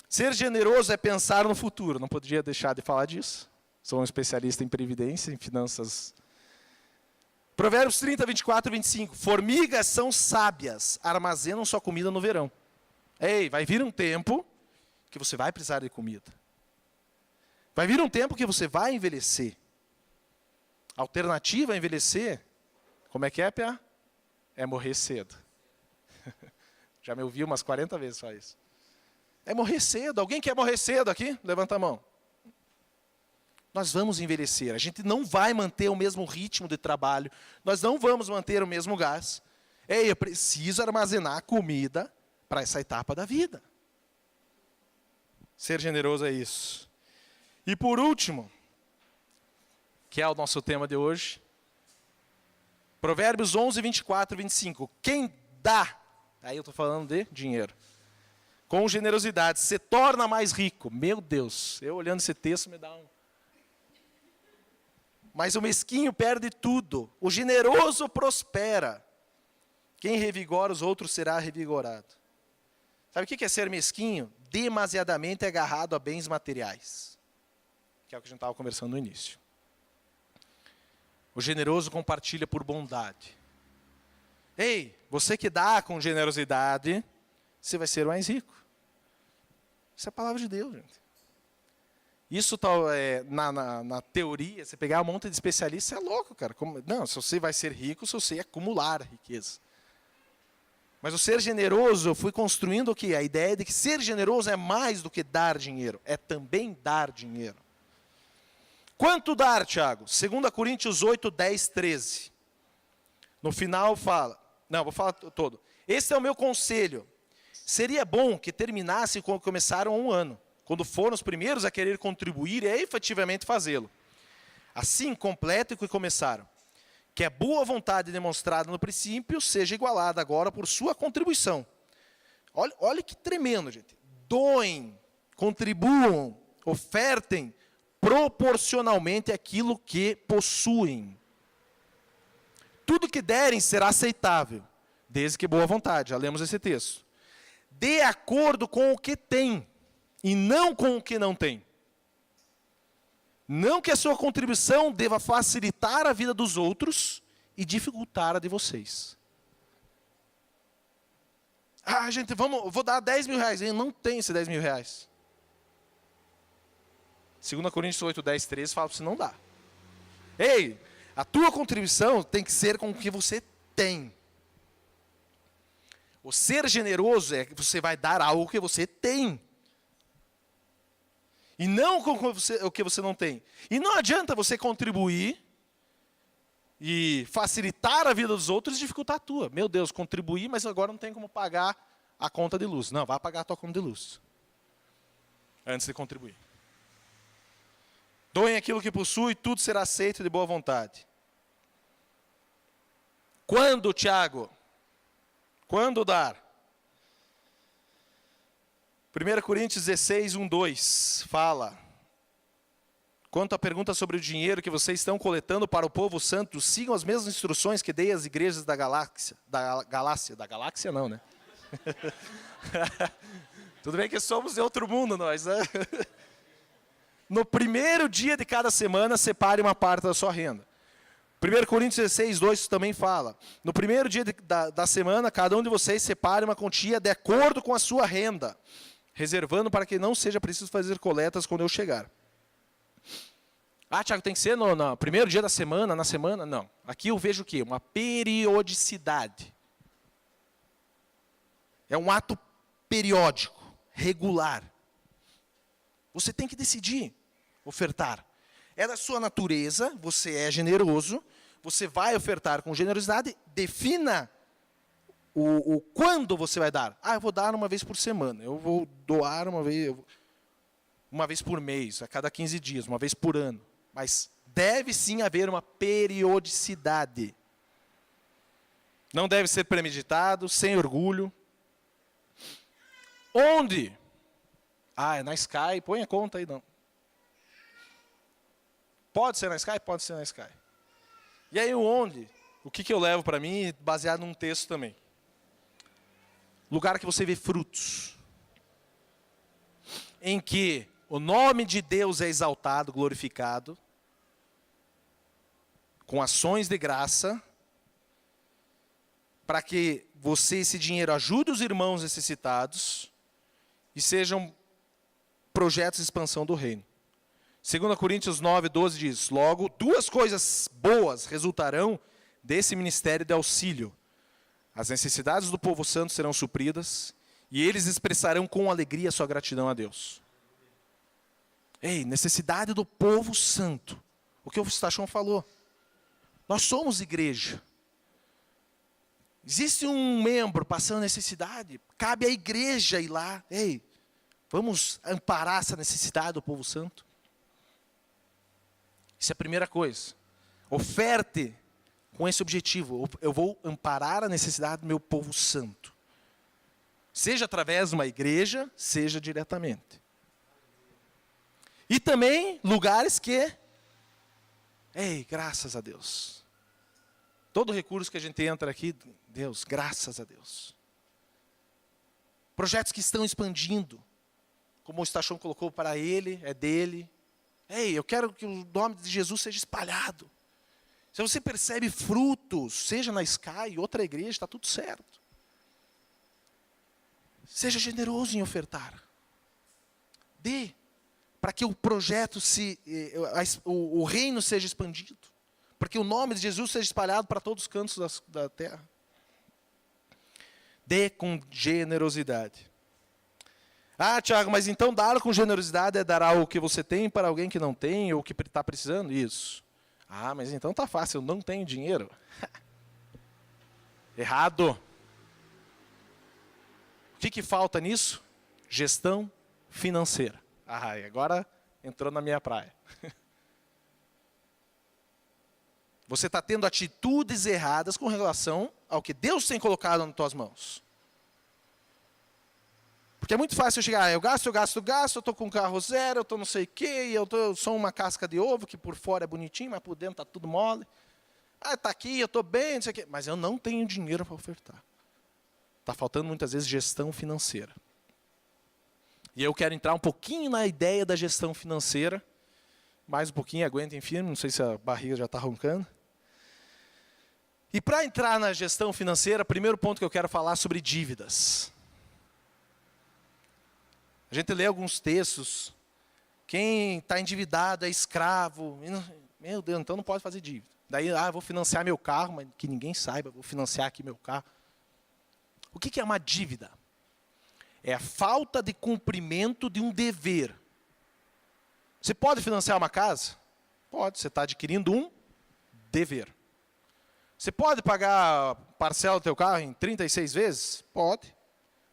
Ser generoso é pensar no futuro. Não podia deixar de falar disso. Sou um especialista em previdência, em finanças. Provérbios 30, 24 e 25. Formigas são sábias, armazenam sua comida no verão. Vai vir um tempo que você vai precisar de comida. Vai vir um tempo que você vai envelhecer. A alternativa a envelhecer, como é que é, Pia? É morrer cedo. Já me ouviu umas 40 vezes falar isso. É morrer cedo. Alguém quer morrer cedo aqui? Levanta a mão. Nós vamos envelhecer. A gente não vai manter o mesmo ritmo de trabalho. Nós não vamos manter o mesmo gás. Eu preciso armazenar comida para essa etapa da vida. Ser generoso é isso. E por último, que é o nosso tema de hoje, Provérbios 11, 24 e 25. Quem dá, aí eu estou falando de dinheiro, com generosidade, se torna mais rico. Meu Deus, eu olhando esse texto me dá um... Mas o mesquinho perde tudo. O generoso prospera. Quem revigora os outros será revigorado. Sabe o que é ser mesquinho? Demasiadamente agarrado a bens materiais. Que é o que a gente estava conversando no início. O generoso compartilha por bondade. Você que dá com generosidade, você vai ser mais rico. Isso é a palavra de Deus, gente. Isso na teoria, você pegar um monte de especialistas, é louco, cara. Não, se você vai ser rico, se você acumular riqueza. Mas o ser generoso, eu fui construindo o quê? A ideia de que ser generoso é mais do que dar dinheiro, é também dar dinheiro. Quanto dar, Tiago? 2 Coríntios 8, 10, 13. No final fala, não, vou falar todo. Esse é o meu conselho. Seria bom que terminasse quando começaram há um ano, quando foram os primeiros a querer contribuir e a efetivamente fazê-lo. Assim, completem o que começaram. Que a boa vontade demonstrada no princípio seja igualada agora por sua contribuição. Olha que tremendo, gente. Doem, contribuam, ofertem proporcionalmente aquilo que possuem. Tudo que derem será aceitável, desde que boa vontade. Já lemos esse texto. De acordo com o que tem, e não com o que não tem. Não que a sua contribuição deva facilitar a vida dos outros, e dificultar a de vocês. Ah, gente, vou dar 10 mil reais. Eu não tenho esses 10 mil reais. 2 Coríntios 8, 10, 13 fala para você não dá. Ei, a tua contribuição tem que ser com o que você tem. O ser generoso é que você vai dar algo que você tem. E não com o que você não tem. E não adianta você contribuir e facilitar a vida dos outros e dificultar a tua. Meu Deus, contribuir, mas agora não tem como pagar a conta de luz. Não, vai pagar a tua conta de luz. Antes de contribuir. Doem aquilo que possui, tudo será aceito de boa vontade. Quando, Tiago? Quando dar? 1 Coríntios 16, 1, 2 fala: quanto à pergunta sobre o dinheiro que vocês estão coletando para o povo santo, sigam as mesmas instruções que dei às igrejas da Galáxia. Da Galáxia não, né? Tudo bem que somos de outro mundo nós, né? No primeiro dia de cada semana, separe uma parte da sua renda. 1 Coríntios 16, 2 também fala: no primeiro dia da semana, cada um de vocês separe uma quantia de acordo com a sua renda, reservando para que não seja preciso fazer coletas quando eu chegar. Ah, Tiago, tem que ser no primeiro dia da semana, na semana? Não. Aqui eu vejo o quê? Uma periodicidade. É um ato periódico, regular. Você tem que decidir ofertar. É da sua natureza, você é generoso, você vai ofertar com generosidade, defina o quando você vai dar. Ah, eu vou dar uma vez por semana, eu vou doar uma vez por mês, a cada 15 dias, uma vez por ano. Mas deve sim haver uma periodicidade. Não deve ser premeditado, sem orgulho. Onde? Ah, é na Sky, põe a conta aí, não. Pode ser na Sky? Pode ser na Sky. E aí onde? O que eu levo para mim, baseado num texto também. Lugar que você vê frutos. Em que o nome de Deus é exaltado, glorificado, com ações de graça, para que você, esse dinheiro, ajude os irmãos necessitados e sejam projetos de expansão do reino. 2 Coríntios 9, 12 diz: logo, duas coisas boas resultarão desse ministério de auxílio. As necessidades do povo santo serão supridas e eles expressarão com alegria sua gratidão a Deus. Ei, necessidade do povo santo. O que o Stachon falou. Nós somos igreja. Existe um membro passando necessidade, cabe à igreja ir lá. Ei, vamos amparar essa necessidade do povo santo? Isso é a primeira coisa. Oferte com esse objetivo. Eu vou amparar a necessidade do meu povo santo. Seja através de uma igreja, seja diretamente. E também lugares que... Ei, graças a Deus. Todo recurso que a gente entra aqui, Deus, graças a Deus. Projetos que estão expandindo. Como o Stachon colocou, para ele, é dele. Ei, eu quero que o nome de Jesus seja espalhado. Se você percebe frutos, seja na Sky, outra igreja, está tudo certo. Seja generoso em ofertar. Dê, para que o projeto, o reino seja expandido. Para que o nome de Jesus seja espalhado para todos os cantos da terra. Dê com generosidade. Ah, Tiago, mas então dar com generosidade é dar algo que você tem para alguém que não tem ou que está precisando? Isso. Ah, mas então está fácil, eu não tenho dinheiro. Errado. O que falta nisso? Gestão financeira. Ah, agora entrou na minha praia. Você está tendo atitudes erradas com relação ao que Deus tem colocado nas tuas mãos. Porque é muito fácil eu chegar, eu gasto, eu estou com um carro zero, eu estou não sei o quê, eu sou uma casca de ovo, que por fora é bonitinho, mas por dentro está tudo mole. Ah, está aqui, eu estou bem, não sei o quê. Mas eu não tenho dinheiro para ofertar. Está faltando muitas vezes gestão financeira. E eu quero entrar um pouquinho na ideia da gestão financeira. Mais um pouquinho, aguentem firme, não sei se a barriga já está roncando. E para entrar na gestão financeira, primeiro ponto que eu quero falar sobre dívidas. A gente lê alguns textos, quem está endividado é escravo. Meu Deus, então não pode fazer dívida. Daí, vou financiar meu carro, mas que ninguém saiba, vou financiar aqui meu carro. O que é uma dívida? É a falta de cumprimento de um dever. Você pode financiar uma casa? Pode, você está adquirindo um dever. Você pode pagar a parcela do teu carro em 36 vezes? Pode.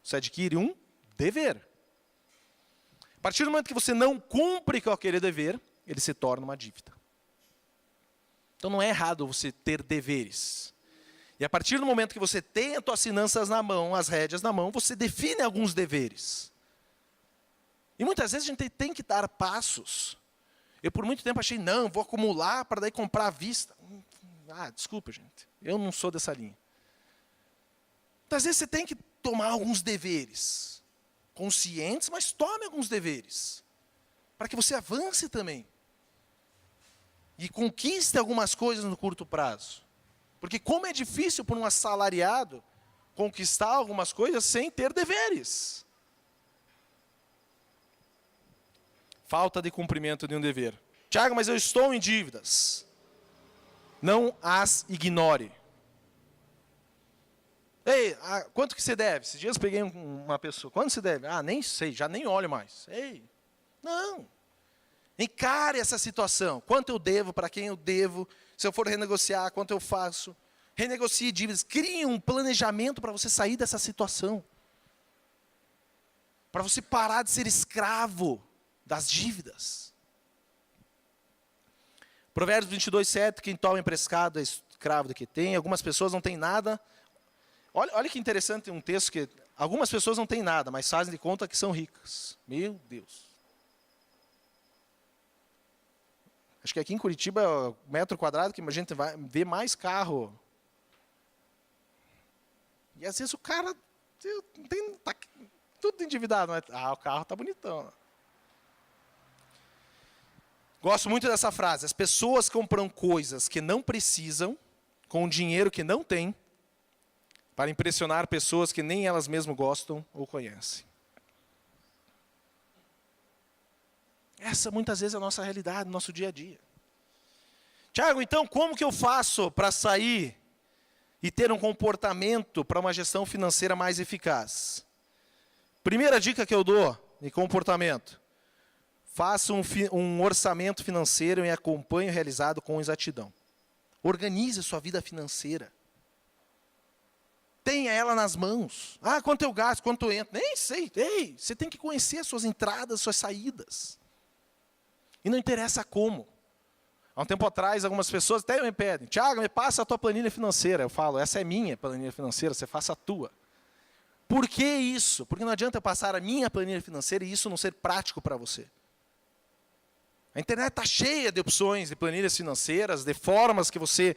Você adquire um dever. A partir do momento que você não cumpre com aquele dever, ele se torna uma dívida. Então não é errado você ter deveres. E a partir do momento que você tem as suas finanças na mão, as rédeas na mão, você define alguns deveres. E muitas vezes a gente tem que dar passos. Eu por muito tempo achei, não, vou acumular para daí comprar à vista. Desculpa, gente, eu não sou dessa linha. Muitas vezes você tem que tomar alguns deveres. Conscientes, mas tome alguns deveres. Para que você avance também. E conquiste algumas coisas no curto prazo. Porque como é difícil para um assalariado conquistar algumas coisas sem ter deveres. Falta de cumprimento de um dever. Tiago, mas eu estou em dívidas. Não as ignore. Ei, quanto que você deve? Esses dias eu peguei uma pessoa. Quanto você deve? Nem sei, já nem olho mais. Ei, não. Encare essa situação. Quanto eu devo, para quem eu devo. Se eu for renegociar, quanto eu faço. Renegocie dívidas. Crie um planejamento para você sair dessa situação. Para você parar de ser escravo das dívidas. Provérbios 22:7, quem toma emprestado é escravo do que tem. Algumas pessoas não têm nada. Olha que interessante um texto que algumas pessoas não têm nada, mas fazem de conta que são ricas. Meu Deus. Acho que aqui em Curitiba, metro quadrado, que a gente vai ver mais carro. E às vezes o cara tá tudo endividado. Mas, o carro está bonitão. Gosto muito dessa frase. As pessoas compram coisas que não precisam, com dinheiro que não têm, para impressionar pessoas que nem elas mesmas gostam ou conhecem. Essa muitas vezes é a nossa realidade, o nosso dia a dia. Tiago, então como que eu faço para sair e ter um comportamento para uma gestão financeira mais eficaz? Primeira dica que eu dou de comportamento. Faça um orçamento financeiro e acompanhe o realizado com exatidão. Organize a sua vida financeira. Tenha ela nas mãos. Quanto eu gasto, quanto eu entro. Nem sei. Ei, você tem que conhecer as suas entradas, suas saídas. E não interessa como. Há um tempo atrás, algumas pessoas até me pedem, Tiago, me passa a tua planilha financeira. Eu falo, essa é minha planilha financeira, você faça a tua. Por que isso? Porque não adianta eu passar a minha planilha financeira e isso não ser prático para você. A internet está cheia de opções de planilhas financeiras, de formas que você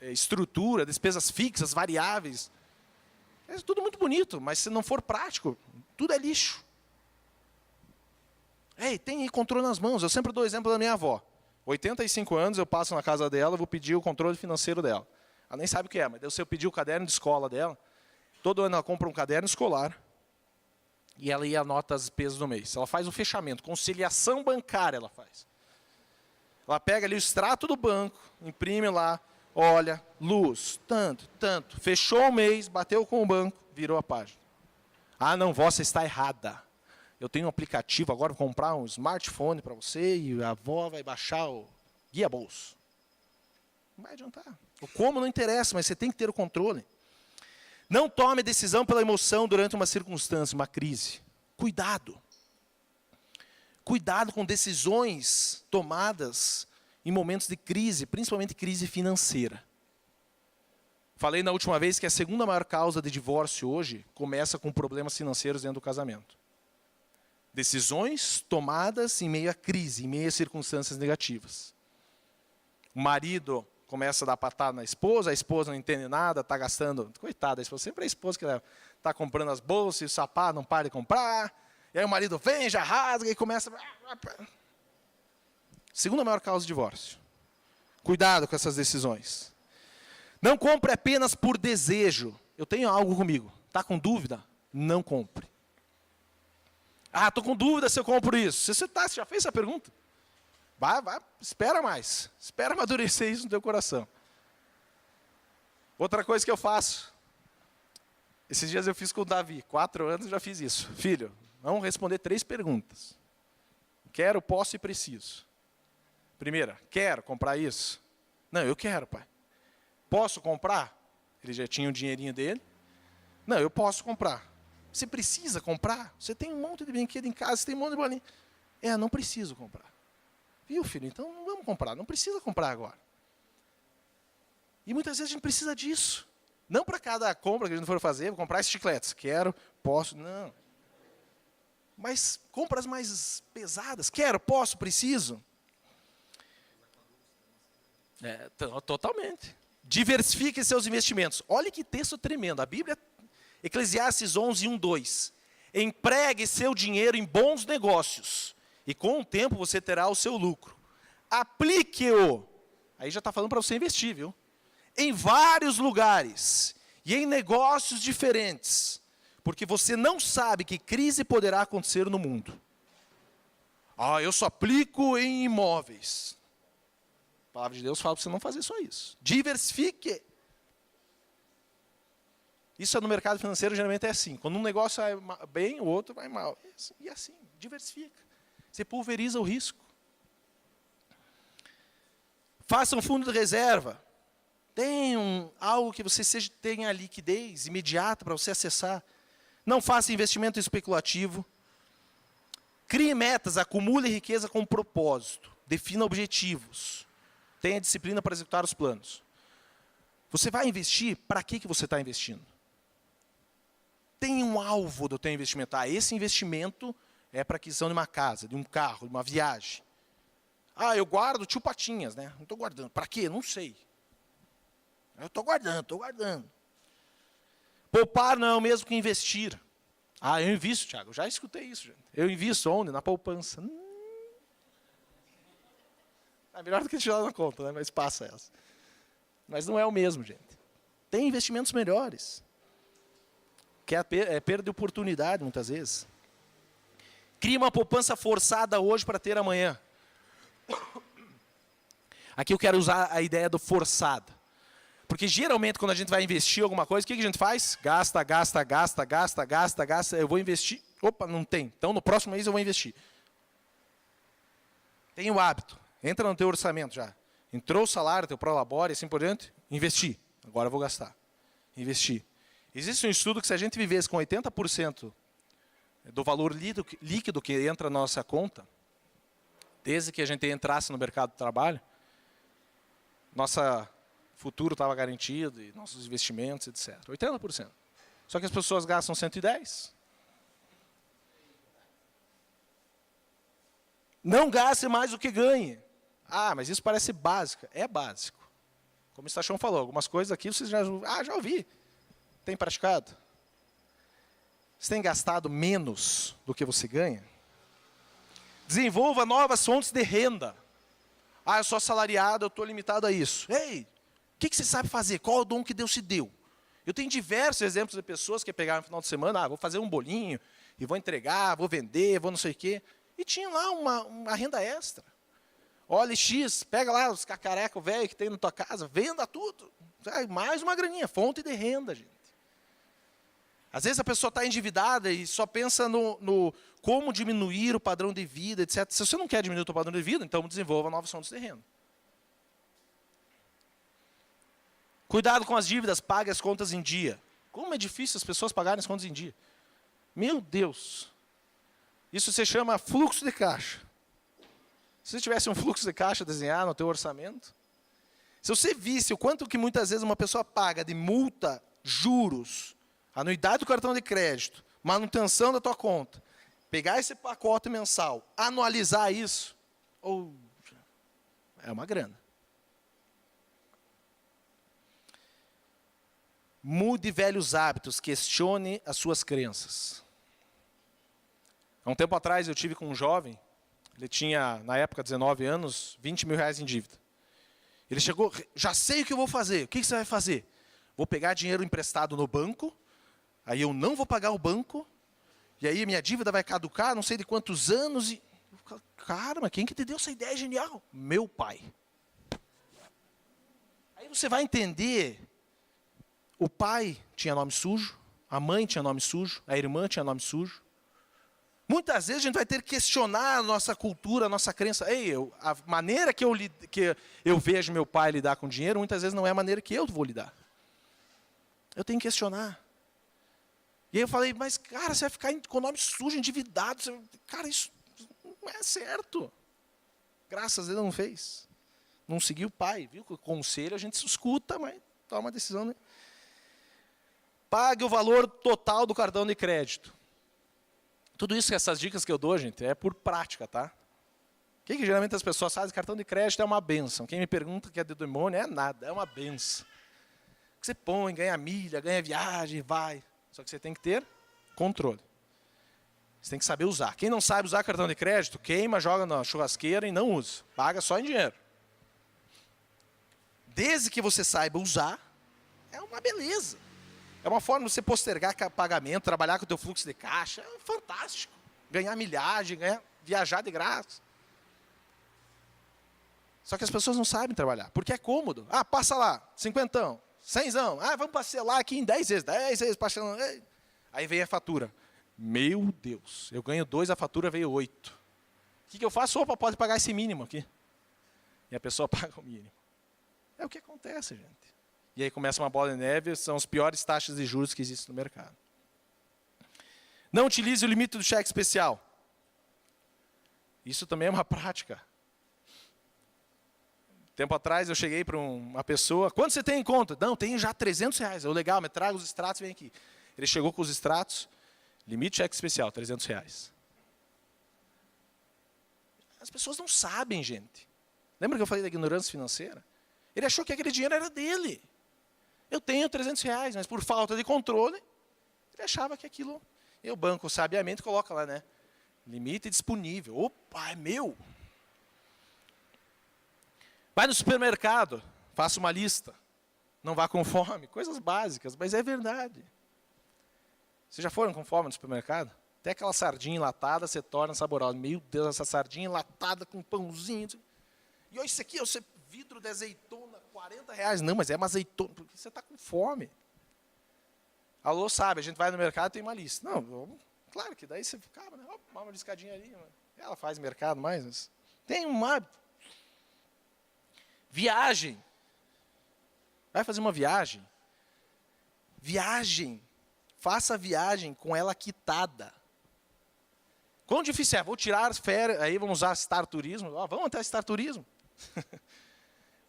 estrutura, despesas fixas, variáveis. É tudo muito bonito, mas se não for prático, tudo é lixo. Ei, tem controle nas mãos. Eu sempre dou o exemplo da minha avó. 85 anos, eu passo na casa dela, vou pedir o controle financeiro dela. Ela nem sabe o que é, mas se eu pedir o caderno de escola dela, todo ano ela compra um caderno escolar, e ela anota as despesas do mês. Ela faz o fechamento, conciliação bancária ela faz. Ela pega ali o extrato do banco, imprime lá, olha, luz, tanto, tanto. Fechou o mês, bateu com o banco, virou a página. Não, vó, você está errada. Eu tenho um aplicativo, agora vou comprar um smartphone para você e a avó vai baixar o guia bolso. Não vai adiantar. O como não interessa, mas você tem que ter o controle. Não tome decisão pela emoção durante uma circunstância, uma crise. Cuidado. Cuidado com decisões tomadas em momentos de crise, principalmente crise financeira. Falei na última vez que a segunda maior causa de divórcio hoje começa com problemas financeiros dentro do casamento. Decisões tomadas em meio à crise, em meio a circunstâncias negativas. O marido começa a dar patada na esposa, a esposa não entende nada, está gastando. Coitada, a esposa sempre é a esposa que está comprando as bolsas e o sapato não para de comprar. E aí o marido vem, já rasga e começa. Segunda maior causa de divórcio. Cuidado com essas decisões. Não compre apenas por desejo. Eu tenho algo comigo. Está com dúvida? Não compre. Ah, estou com dúvida se eu compro isso. Você já fez essa pergunta? Vai, espera mais. Espera amadurecer isso no teu coração. Outra coisa que eu faço. Esses dias eu fiz com o Davi. 4 anos eu já fiz isso. Filho, vamos responder 3 perguntas. Quero, posso e preciso. Primeira, quero comprar isso? Não, eu quero, pai. Posso comprar? Ele já tinha o dinheirinho dele. Não, eu posso comprar. Você precisa comprar? Você tem um monte de brinquedo em casa, você tem um monte de bolinha. Não preciso comprar. Viu, filho? Então não vamos comprar. Não precisa comprar agora. E muitas vezes a gente precisa disso. Não para cada compra que a gente for fazer, vou comprar esses chicletes. Quero, posso, não. Mas compras mais pesadas. Quero, posso, preciso. Totalmente. Diversifique seus investimentos. Olha que texto tremendo. A Bíblia, Eclesiastes 11, 1, 2. Empregue seu dinheiro em bons negócios. E com o tempo você terá o seu lucro. Aplique-o. Aí já está falando para você investir, viu? Em vários lugares. E em negócios diferentes. Porque você não sabe que crise poderá acontecer no mundo. Eu só aplico em imóveis. A palavra de Deus fala para você não fazer só isso. Diversifique. Isso no mercado financeiro geralmente é assim. Quando um negócio vai bem, o outro vai mal. E assim, diversifica. Você pulveriza o risco. Faça um fundo de reserva. Tem algo que você tenha liquidez imediata para você acessar. Não faça investimento especulativo. Crie metas, acumule riqueza com propósito. Defina objetivos. Tenha disciplina para executar os planos. Você vai investir, para que você está investindo? Tem um alvo do teu investimento. Esse investimento é para aquisição de uma casa, de um carro, de uma viagem. Eu guardo tio Patinhas, né? Não estou guardando. Para quê? Não sei. Eu estou guardando. Poupar não é o mesmo que investir. Eu invisto, Thiago. Eu já escutei isso, gente. Eu invisto onde? Na poupança. É melhor do que tirar na conta, né? Mas passa essa. Mas não é o mesmo, gente. Tem investimentos melhores. Que é perda de oportunidade, muitas vezes. Cria uma poupança forçada hoje para ter amanhã. Aqui eu quero usar a ideia do forçado. Porque geralmente quando a gente vai investir em alguma coisa, o que a gente faz? Gasta. Eu vou investir. Opa, não tem. Então no próximo mês eu vou investir. Tem o hábito. Entra no teu orçamento já. Entrou o salário, teu prolabore, assim por diante. Investir. Agora eu vou gastar. Investir. Existe um estudo que se a gente vivesse com 80% do valor líquido que entra na nossa conta, desde que a gente entrasse no mercado de trabalho, nosso futuro estava garantido, e nossos investimentos, etc. 80%. Só que as pessoas gastam 110%. Não gaste mais do que ganhe. Mas isso parece básico. É básico. Como o Stachão falou, algumas coisas aqui vocês já ouvi. Tem praticado? Você tem gastado menos do que você ganha? Desenvolva novas fontes de renda. Eu sou assalariado, eu estou limitado a isso. Ei, o que você sabe fazer? Qual é o dom que Deus te deu? Eu tenho diversos exemplos de pessoas que pegaram no final de semana, vou fazer um bolinho, e vou entregar, vou vender, vou não sei o quê. E tinha lá uma renda extra. OLX, pega lá os cacarecos velhos que tem na tua casa, venda tudo. Mais uma graninha, fonte de renda, gente. Às vezes a pessoa está endividada e só pensa no como diminuir o padrão de vida, etc. Se você não quer diminuir o seu padrão de vida, então desenvolva novas fontes de renda. Cuidado com as dívidas, pague as contas em dia. Como é difícil as pessoas pagarem as contas em dia. Meu Deus. Isso se chama fluxo de caixa. Se você tivesse um fluxo de caixa desenhado no teu orçamento, se você visse o quanto que muitas vezes uma pessoa paga de multa, juros, anuidade do cartão de crédito, manutenção da tua conta, pegar esse pacote mensal, anualizar isso, é uma grana. Mude velhos hábitos, questione as suas crenças. Há um tempo atrás eu tive com um jovem, ele tinha, na época, 19 anos, 20 mil reais em dívida. Ele chegou, já sei o que eu vou fazer. O que você vai fazer? Vou pegar dinheiro emprestado no banco, aí eu não vou pagar o banco, e aí minha dívida vai caducar, não sei de quantos anos. E... Cara, mas quem que te deu essa ideia genial? Meu pai. Aí você vai entender, o pai tinha nome sujo, a mãe tinha nome sujo, a irmã tinha nome sujo. Muitas vezes a gente vai ter que questionar a nossa cultura, a nossa crença. A maneira que eu vejo meu pai lidar com dinheiro, muitas vezes não é a maneira que eu vou lidar. Eu tenho que questionar. E aí eu falei, mas cara, você vai ficar com o nome sujo, endividado. Cara, isso não é certo. Graças a Deus não fez. Não seguiu o pai. Viu? O conselho a gente escuta, mas toma uma decisão. Né? Pague o valor total do cartão de crédito. Tudo isso, essas dicas que eu dou, gente, é por prática, tá? O que geralmente as pessoas fazem? Cartão de crédito é uma bênção. Quem me pergunta que é de demônio, é nada, é uma bênção. Você põe, ganha milha, ganha viagem, vai. Só que você tem que ter controle. Você tem que saber usar. Quem não sabe usar cartão de crédito, queima, joga na churrasqueira e não usa. Paga só em dinheiro. Desde que você saiba usar, é uma beleza. É uma forma de você postergar pagamento, trabalhar com o teu fluxo de caixa. É fantástico. Ganhar milhagem, viajar de graça. Só que as pessoas não sabem trabalhar, porque é cômodo. Ah, passa lá, 50, 100. Ah, vamos parcelar aqui em 10 vezes. 10 vezes, parcelando. Aí vem a fatura. Meu Deus, eu ganho 2, a fatura veio 8. O que eu faço? Opa, pode pagar esse mínimo aqui. E a pessoa paga o mínimo. É o que acontece, gente. E aí começa uma bola de neve, são as piores taxas de juros que existem no mercado. Não utilize o limite do cheque especial. Isso também é uma prática. Tempo atrás eu cheguei para uma pessoa, quanto você tem em conta? Não, tenho já R$300. Eu, legal, me traga os extratos, vem aqui. Ele chegou com os extratos, limite cheque especial, R$300. As pessoas não sabem, gente. Lembra que eu falei da ignorância financeira? Ele achou que aquele dinheiro era dele. Eu tenho R$300, mas por falta de controle, ele achava que aquilo... E o banco, sabiamente, coloca lá, né? Limite disponível. Opa, é meu. Vai no supermercado, faça uma lista. Não vá com fome. Coisas básicas, mas é verdade. Vocês já foram com fome no supermercado? Até aquela sardinha enlatada se torna saborosa. Meu Deus, essa sardinha enlatada com pãozinho. E olha isso aqui, esse vidro de azeitona, R$40. Não, mas é uma azeitona, porque você está com fome. Alô, sabe, a gente vai no mercado e tem uma lista. Não, claro que daí você acaba, né? Opa, uma liscadinha ali. Ela faz mercado mais, mas tem um hábito. Viagem. Vai fazer uma viagem. Viagem. Faça a viagem com ela quitada. Quão difícil é? Vou tirar as férias, aí vamos usar Star Turismo. Vamos até Star Turismo.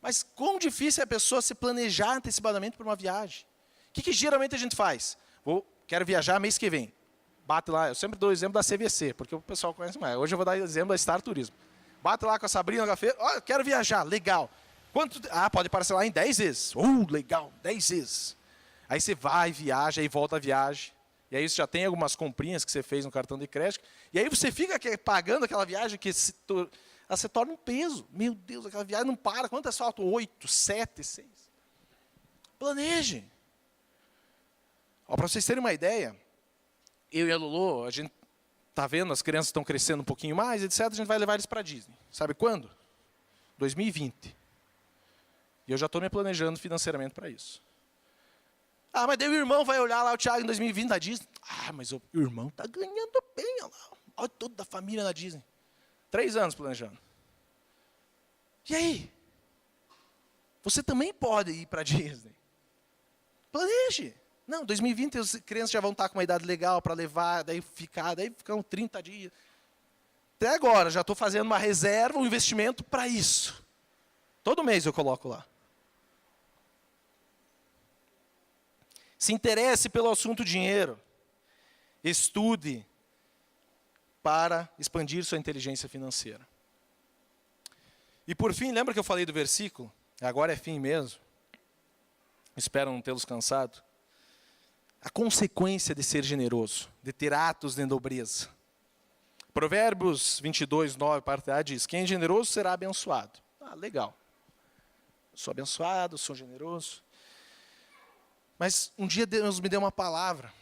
Mas quão difícil é a pessoa se planejar antecipadamente para uma viagem? O que geralmente a gente faz? Quero viajar mês que vem. Bate lá, eu sempre dou o exemplo da CVC, porque o pessoal conhece mais. Hoje eu vou dar o exemplo da Star Turismo. Bate lá com a Sabrina na feira, eu quero viajar, legal. Pode parcelar em 10 vezes. Legal, 10 vezes. Aí você vai, viaja, aí volta a viagem. E aí você já tem algumas comprinhas que você fez no cartão de crédito. E aí você fica pagando aquela viagem que ela se torna um peso. Meu Deus, aquela viagem não para. Quantas faltam? 8, 7, 6. Planeje. Para vocês terem uma ideia, eu e a Lulu, a gente está vendo, as crianças estão crescendo um pouquinho mais, etc. A gente vai levar eles para a Disney. Sabe quando? 2020. E eu já estou me planejando financeiramente para isso. Mas daí o irmão vai olhar lá o Thiago em 2020 na Disney. Mas o irmão está ganhando bem. Olha toda a família na Disney. 3 anos planejando. E aí? Você também pode ir para a Disney. Planeje. Não, 2020 as crianças já vão estar com uma idade legal para levar, daí ficam 30 dias. Até agora, já estou fazendo uma reserva, um investimento para isso. Todo mês eu coloco lá. Se interesse pelo assunto dinheiro. Estude para expandir sua inteligência financeira. E por fim, lembra que eu falei do versículo? Agora é fim mesmo. Espero não tê-los cansado. A consequência de ser generoso, de ter atos de nobreza. Provérbios 22, 9, parte A diz, quem é generoso será abençoado. Legal. sou abençoado, sou generoso. Mas um dia Deus me deu uma palavra,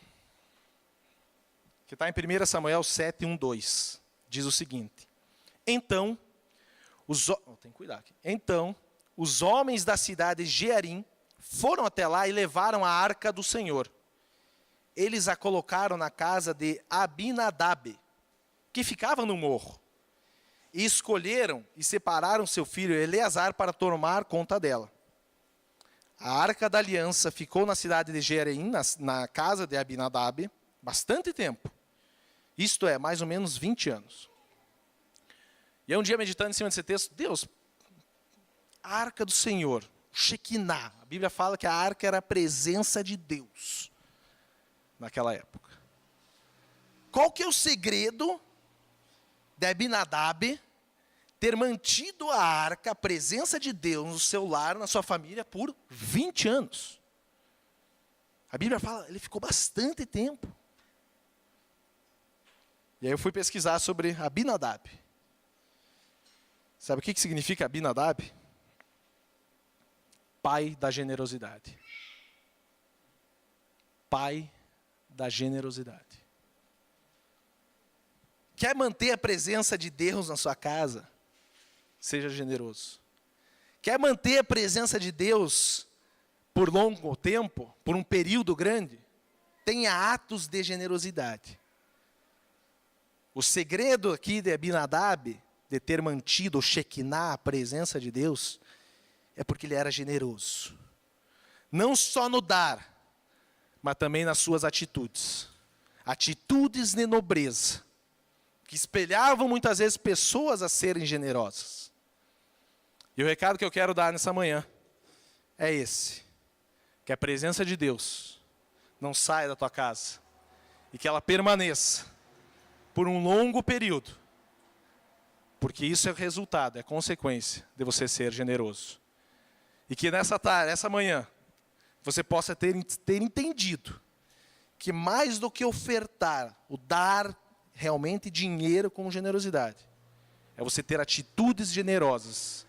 que está em 1 Samuel 7, 1, 2. Diz o seguinte: Então, tem que cuidar aqui. Então, os homens da cidade de Jearim foram até lá e levaram a arca do Senhor. Eles a colocaram na casa de Abinadab, que ficava no morro. E escolheram e separaram seu filho Eleazar para tomar conta dela. A arca da aliança ficou na cidade de Jearim, na casa de Abinadab, bastante tempo. Isto é, mais ou menos 20 anos. E aí um dia meditando em cima desse texto, Deus, a arca do Senhor, Shekinah. A Bíblia fala que a arca era a presença de Deus naquela época. Qual que é o segredo de Abinadab ter mantido a arca, a presença de Deus no seu lar, na sua família, por 20 anos? A Bíblia fala, ele ficou bastante tempo. E aí eu fui pesquisar sobre Abinadab. Sabe o que significa Abinadab? Pai da generosidade. Pai da generosidade. Quer manter a presença de Deus na sua casa? Seja generoso. Quer manter a presença de Deus por longo tempo, por um período grande? Tenha atos de generosidade. O segredo aqui de Abinadab, de ter mantido o Shekinah, a presença de Deus, é porque ele era generoso. Não só no dar, mas também nas suas atitudes. Atitudes de nobreza, que espelhavam muitas vezes pessoas a serem generosas. E o recado que eu quero dar nessa manhã é esse: que a presença de Deus não saia da tua casa e que ela permaneça por um longo período, porque isso é resultado, é consequência de você ser generoso. E que nessa manhã você possa ter entendido que mais do que ofertar, o dar realmente dinheiro com generosidade, é você ter atitudes generosas,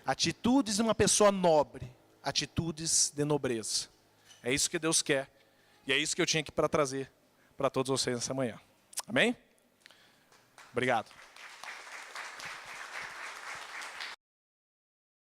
atitudes de uma pessoa nobre, atitudes de nobreza. É isso que Deus quer. E é isso que eu tinha aqui para trazer para todos vocês nessa manhã. Amém? Obrigado.